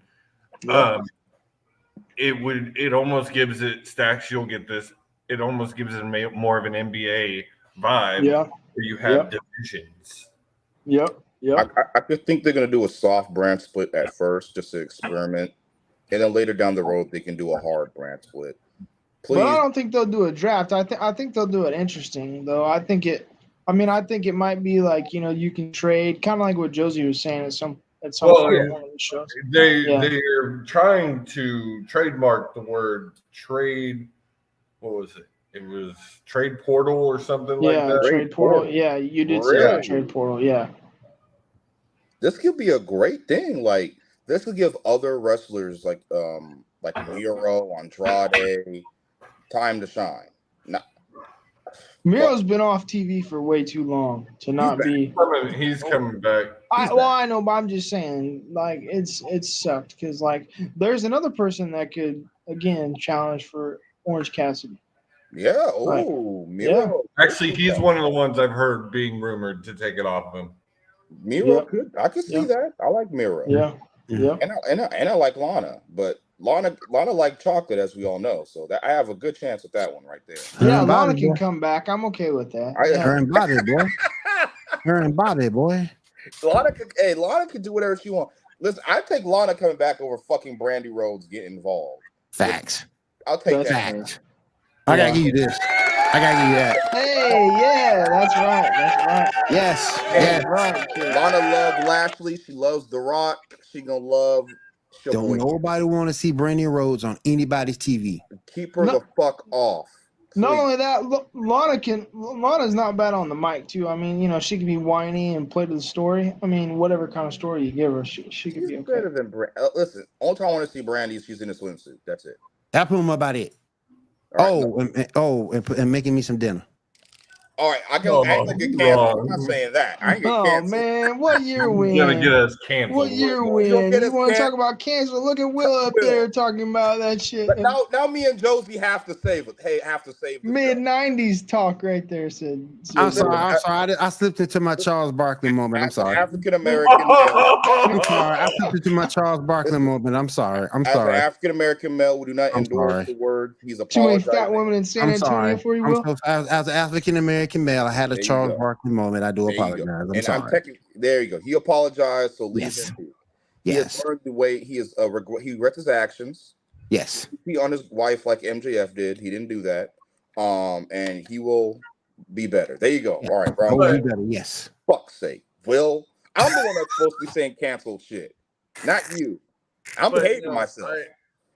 Speaker 1: it almost gives it Stacks. You'll get this. It almost gives it more of an NBA vibe.
Speaker 5: Yeah,
Speaker 1: where you have divisions.
Speaker 5: Yep.
Speaker 3: I could think they're gonna do a soft brand split at first, just to experiment, and then later down the road they can do a hard brand split. Please.
Speaker 5: But I don't think they'll do a draft. I think they'll do it interesting though. I think it might be like, you can trade, kind of like what Josie was saying at some point on one of the shows.
Speaker 1: They're trying to trademark the word trade. What was it? It was trade portal or something like that.
Speaker 5: Yeah, trade portal. Yeah, you did say that, trade portal. Yeah.
Speaker 3: This could be a great thing. Like this could give other wrestlers like Miro, Andrade time to shine.
Speaker 5: Miro's been off TV for way too long to not be.
Speaker 1: He's coming back.
Speaker 5: I know, but I'm just saying, like, it's sucked because like there's another person that could again challenge for Orange Cassidy.
Speaker 3: Yeah. Oh, Miro.
Speaker 1: Actually, he's one of the ones I've heard being rumored to take it off of him.
Speaker 3: Miro could. I could see that. I like Miro.
Speaker 5: Yeah.
Speaker 3: And I like Lana, but Lana like chocolate, as we all know. So that I have a good chance with that one right there.
Speaker 5: Yeah, Lana can come back. I'm okay with that.
Speaker 2: Her and Bobby, boy. Her and Bobby, boy.
Speaker 3: Lana could do whatever she wants. Listen, I take Lana coming back over fucking Brandy Rhodes getting involved.
Speaker 2: Facts.
Speaker 3: I'll take that.
Speaker 2: Facts. I gotta give you this. I gotta give you that.
Speaker 5: Hey, yeah, that's right.
Speaker 2: Yes.
Speaker 5: That's right, kid.
Speaker 3: Lana loves Lashley. She loves The Rock. She gonna love.
Speaker 2: Don't nobody want to see Brandy Rhodes on anybody's TV.
Speaker 3: Keep her the fuck off. Please.
Speaker 5: Not only that, Lana's not bad on the mic too. I mean, you know, she can be whiny and play to the story. I mean, whatever kind of story you give her, she could be okay.
Speaker 3: Better than listen, only time I want to see Brandy is she's in a swimsuit. That's it.
Speaker 2: That's about it. Right, and making me some dinner.
Speaker 3: All right, I ain't gonna get canceled. I'm not saying that. I ain't get canceled.
Speaker 5: Man, what year win?
Speaker 1: You're gonna get us canceled.
Speaker 5: What year win? You want to talk about cancel? Look at Will up there talking about that shit.
Speaker 3: But now me and Josie have to save it. Hey, have to save the
Speaker 5: mid-90s talk right there. Said
Speaker 2: I'm sorry. I slipped into my Charles Barkley moment. I'm sorry.
Speaker 3: African American.
Speaker 2: I'm sorry. I slipped into my Charles Barkley moment. I'm sorry.
Speaker 3: As an African American male, we do not endorse the word. He's apologizing.
Speaker 5: Too many fat women in San Antonio for you, Will.
Speaker 2: As an African American male, I had a Charles Barkley moment. I do apologize. I'm sorry.
Speaker 3: There you go. He apologized, so leave him be. He
Speaker 2: Yes.
Speaker 3: has learned the way he is. He regrets his actions.
Speaker 2: Yes.
Speaker 3: He on his wife like MJF did. He didn't do that. And he will be better. There you go.
Speaker 2: Yeah.
Speaker 3: All right, bro.
Speaker 2: Will be better. Yes.
Speaker 3: Fuck's sake, Will. I'm the one that's supposed to be saying canceled shit, not you. I'm behaving myself.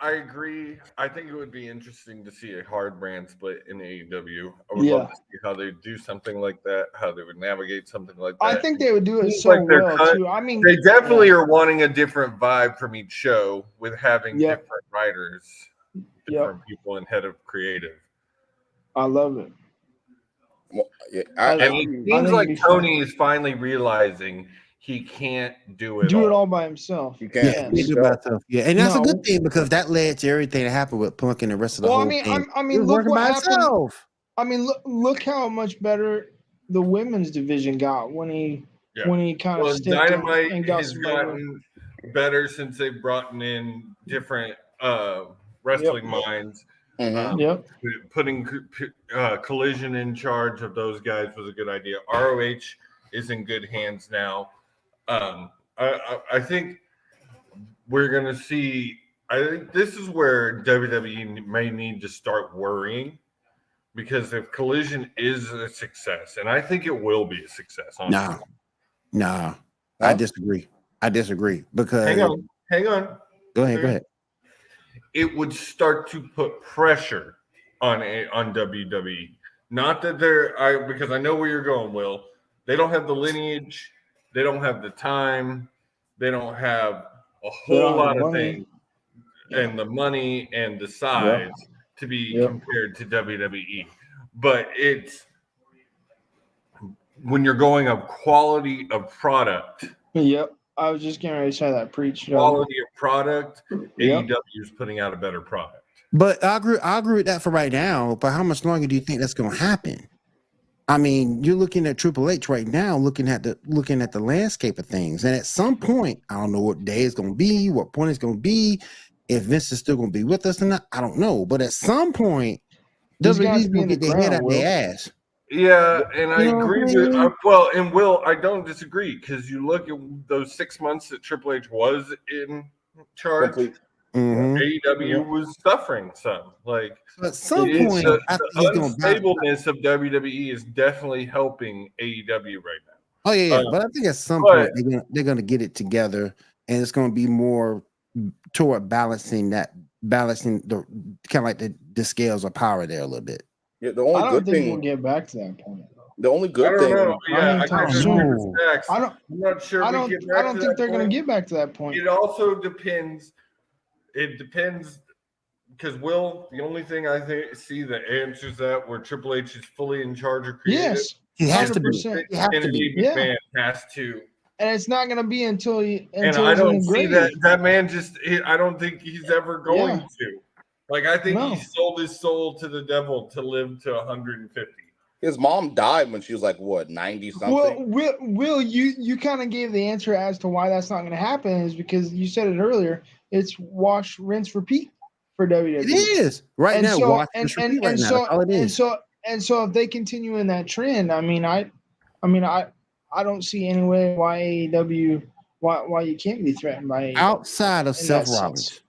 Speaker 1: I agree. I think it would be interesting to see a hard brand split in AEW. I would love to see how they do something like that, how they would navigate something like that.
Speaker 5: I think they would do it so well too. I mean,
Speaker 1: they definitely are wanting a different vibe from each show with having different writers, different people, and head of creative.
Speaker 5: I love it.
Speaker 3: Well,
Speaker 1: it seems like Tony is finally realizing he can't do it
Speaker 5: all by himself.
Speaker 3: He can't.
Speaker 2: He do it by himself. Yeah, and that's a good thing because that led to everything that happened with Punk and the rest of the whole thing.
Speaker 5: I mean, look what happened. I mean, look how much better the women's division got when he kind of stepped
Speaker 1: Dynamite
Speaker 5: and got
Speaker 1: has gotten better since they brought in different wrestling minds. Putting Collision in charge of those guys was a good idea. ROH is in good hands now. I think we're gonna see. I think this is where WWE may need to start worrying, because if Collision is a success, and I think it will be a success, honestly.
Speaker 2: No, I disagree. Because
Speaker 1: hang on.
Speaker 2: Go ahead.
Speaker 1: It would start to put pressure on WWE. Not that because I know where you're going, Will. They don't have the lineage. They don't have the time. They don't have a whole lot of things and the money and the size to be compared to WWE. But it's when you're going of quality of product.
Speaker 5: Yep. I was just getting ready to say that. Preach.
Speaker 1: Quality of product. AEW is putting out a better product.
Speaker 2: But I agree with that for right now. But how much longer do you think that's going to happen? I mean, you're looking at Triple H right now, looking at the landscape of things, and at some point, I don't know what day it's going to be, what point it's going to be, if Vince is still going to be with us or not. I don't know, but at some point, WWE's going to get their head out their ass.
Speaker 1: Yeah, and I agree with and Will, I don't disagree, because you look at those 6 months that Triple H was in charge. AEW was suffering some. Like
Speaker 2: at some point,
Speaker 1: the unstableness of WWE is definitely helping AEW right now.
Speaker 2: Oh yeah, but I think at some point they're gonna get it together, and it's gonna be more toward balancing the kind of like the scales of power there a little bit.
Speaker 3: Yeah, the only
Speaker 5: I don't
Speaker 3: good
Speaker 5: think
Speaker 3: thing
Speaker 5: we'll get back to that point.
Speaker 3: The only good thing.
Speaker 1: I'm not sure.
Speaker 5: I don't think they're going to get back to that point.
Speaker 1: It also depends. It depends because the only thing I see that answers that where Triple H is fully in charge of creative,
Speaker 5: Yes,
Speaker 2: He has to be.
Speaker 5: 100%.
Speaker 2: He has to
Speaker 1: Kennedy
Speaker 2: be.
Speaker 5: Yeah.
Speaker 1: McMahon has to.
Speaker 5: And it's not going to be until
Speaker 1: And
Speaker 5: he's
Speaker 1: I
Speaker 5: in
Speaker 1: don't
Speaker 5: the
Speaker 1: see
Speaker 5: grave.
Speaker 1: that man I don't think he's ever going to. Like, I think he
Speaker 5: No.
Speaker 1: sold his soul to the devil to live to 150.
Speaker 3: His mom died when she was like, what, 90 something?
Speaker 5: Well, Will, you kind of gave the answer as to why that's not going to happen is because you said it earlier. It's wash, rinse, repeat for WWE.
Speaker 2: It is right
Speaker 5: And
Speaker 2: now.
Speaker 5: so,
Speaker 2: Watch
Speaker 5: and,
Speaker 2: this
Speaker 5: and,
Speaker 2: repeat right
Speaker 5: and
Speaker 2: now.
Speaker 5: so,
Speaker 2: That's all it
Speaker 5: and
Speaker 2: is.
Speaker 5: so if they continue in that trend, I don't see any way why AEW why you can't be threatened by AEW
Speaker 2: Outside of
Speaker 5: in
Speaker 2: Seth
Speaker 5: that
Speaker 2: Rollins,
Speaker 5: sense.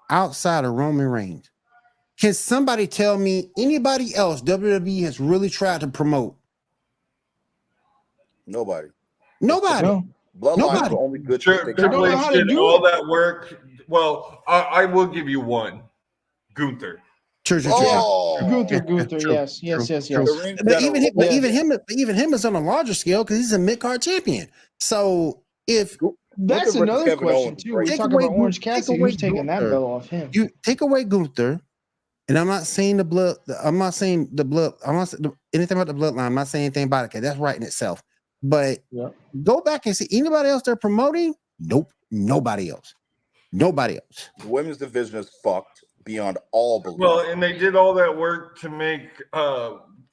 Speaker 2: outside of Roman Reigns, can somebody tell me anybody else WWE has really tried to promote?
Speaker 3: Nobody.
Speaker 2: Nobody.
Speaker 5: No.
Speaker 3: Bloodline's
Speaker 2: Nobody.
Speaker 3: the only good
Speaker 1: Sure,
Speaker 3: shit they
Speaker 5: They don't
Speaker 1: Triple
Speaker 5: know
Speaker 1: H
Speaker 5: how to
Speaker 1: did
Speaker 5: do
Speaker 1: all
Speaker 5: it.
Speaker 1: that work. Well, I will give you one. Gunther.
Speaker 2: True.
Speaker 3: Oh,
Speaker 5: Gunther,
Speaker 2: True.
Speaker 5: yes.
Speaker 3: the ring
Speaker 2: But even him,
Speaker 3: general.
Speaker 2: even him is on a larger scale because he's a mid card champion. So if
Speaker 5: That's
Speaker 3: Gunther versus
Speaker 5: another
Speaker 3: Kevin
Speaker 5: question
Speaker 3: Owens is
Speaker 5: too. We
Speaker 3: great.
Speaker 2: Take
Speaker 5: talk
Speaker 2: away
Speaker 5: about Orange
Speaker 2: Gun- take
Speaker 5: Cassidy.
Speaker 2: away
Speaker 5: Who's taking that
Speaker 2: Gunther.
Speaker 5: belt off him?
Speaker 2: you take away Gunther, and I'm not saying the blood. I'm not saying the blood. I'm not saying anything about the bloodline. I'm not saying anything about it because that's right in itself. But go back and see anybody else they're promoting. Nope, nobody else. Nobody else.
Speaker 3: The women's division is fucked beyond all belief.
Speaker 1: Well, and they did all that work to make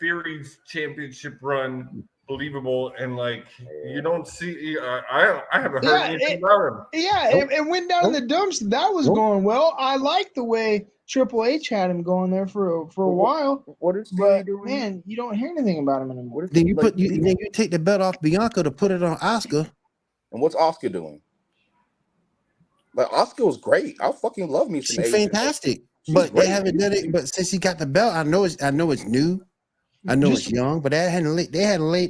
Speaker 1: Theory's championship run believable, and like you don't see. I haven't heard anything about him.
Speaker 5: Yeah, it went down in the dumps. That was going well. I like the way Triple H had him going there for a while.
Speaker 3: What is Theory
Speaker 5: But
Speaker 3: doing?
Speaker 5: man, you don't hear anything about him anymore.
Speaker 2: Then you take the belt off Bianca to put it on Asuka.
Speaker 3: And what's Oscar doing? Like Oscar was great. I fucking love me some.
Speaker 2: She's fantastic. But they haven't done it. But since he got the belt, I know it's new. I know it's young, but they hadn't laid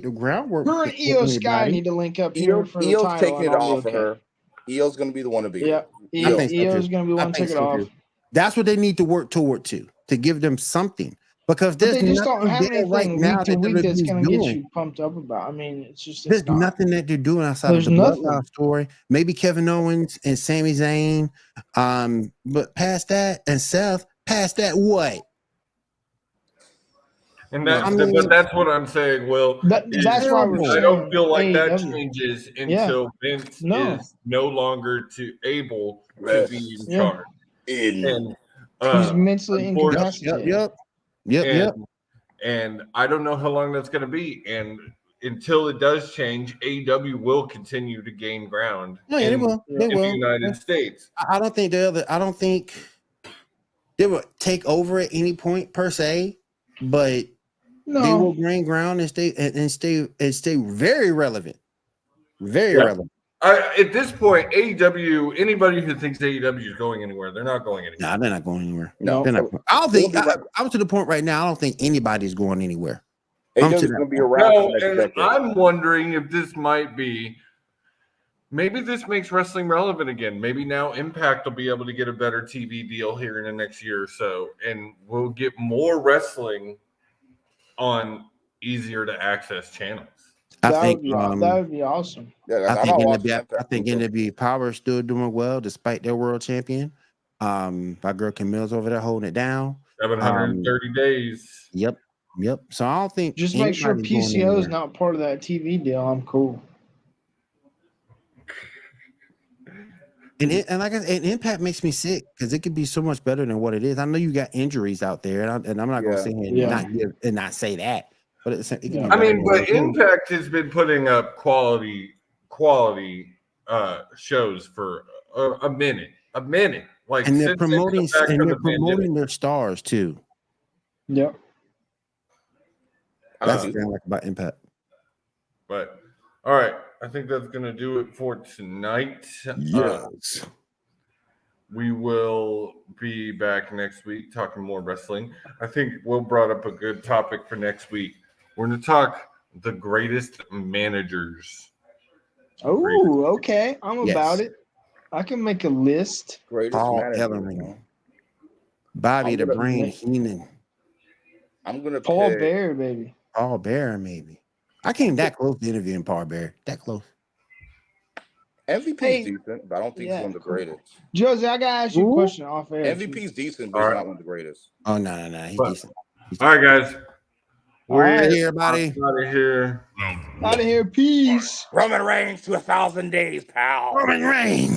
Speaker 2: the groundwork.
Speaker 5: Her and Io Sky need to link up here for the
Speaker 3: Io's
Speaker 5: title.
Speaker 3: taking it off of her. Io's gonna be the one to beat.
Speaker 5: Yeah, Io's gonna be the one to take it off.
Speaker 2: That's what they need to work toward to give them something. Because
Speaker 5: they just don't have
Speaker 2: anything right
Speaker 5: anything
Speaker 2: now
Speaker 5: week to week that's going to get
Speaker 2: doing.
Speaker 5: you pumped up about. I mean, it's just
Speaker 2: There's nothing that they're doing outside of the Bloodline story. Maybe Kevin Owens and Sami Zayn, but past that, and Seth, past that, what?
Speaker 1: And but that's what I'm saying. Will
Speaker 5: that's why we're saying
Speaker 1: I don't feel like
Speaker 5: AEW.
Speaker 1: that changes until Vince is no longer able to be in charge. And
Speaker 5: he's mentally incapacitated.
Speaker 2: Yep.
Speaker 1: And I don't know how long that's going to be. And until it does change, AEW will continue to gain ground.
Speaker 2: They will.
Speaker 1: In the United States.
Speaker 2: I don't think they will take over at any point per se, but they will gain ground and stay very relevant. Very relevant.
Speaker 1: At this point, AEW, anybody who thinks AEW is going anywhere, they're not going anywhere.
Speaker 2: No, they're not going anywhere.
Speaker 3: No,
Speaker 2: they're not. I don't think. I'm to the point right now. I don't think anybody's going anywhere.
Speaker 3: AEW is going to be around.
Speaker 1: And I'm wondering if this might be. Maybe this makes wrestling relevant again. Maybe now Impact will be able to get a better TV deal here in the next year or so, and we'll get more wrestling on easier to access channels.
Speaker 5: That would be awesome.
Speaker 3: Yeah,
Speaker 2: I think NWA Power is still doing well despite their world champion. My girl Camille's over there holding it down.
Speaker 1: 730 days.
Speaker 2: Yep. So I don't think
Speaker 5: just make sure PCO is not part of that TV deal. I'm cool.
Speaker 2: And like I said, Impact makes me sick because it could be so much better than what it is. I know you got injuries out there, and I'm not going to sit here and not say that. But but
Speaker 1: Impact has been putting up quality shows for a minute. Like,
Speaker 2: and they're promoting their stars too.
Speaker 5: Yep.
Speaker 2: That's what I like about Impact.
Speaker 1: But all right, I think that's gonna do it for tonight.
Speaker 2: Yes.
Speaker 1: We will be back next week talking more wrestling. I think Will brought up a good topic for next week. We're going to talk the greatest managers.
Speaker 5: Oh, okay. I'm about it. I can make a list.
Speaker 2: Paul Ellering, Bobby the Brain Heenan.
Speaker 3: I'm going to
Speaker 5: Paul Bear, baby.
Speaker 2: Paul Bear, maybe. I came that close to interviewing Paul Bear. That close.
Speaker 3: MVP's
Speaker 5: Hey,
Speaker 3: decent, but I don't think he's one of the
Speaker 5: cool.
Speaker 3: greatest.
Speaker 5: Josie, I gotta ask you a
Speaker 2: Ooh.
Speaker 5: question off air.
Speaker 3: MVP's decent, but
Speaker 1: All
Speaker 3: he's
Speaker 1: right.
Speaker 3: not one of the greatest.
Speaker 2: Oh no, he's
Speaker 1: But-
Speaker 2: decent.
Speaker 1: All right, guys.
Speaker 5: All right,
Speaker 2: Hey, everybody.
Speaker 1: Out of here.
Speaker 4: Round
Speaker 5: out of
Speaker 4: one.
Speaker 5: here. Peace.
Speaker 3: Roman Reigns to 1,000 days, pal.
Speaker 2: Roman Reigns.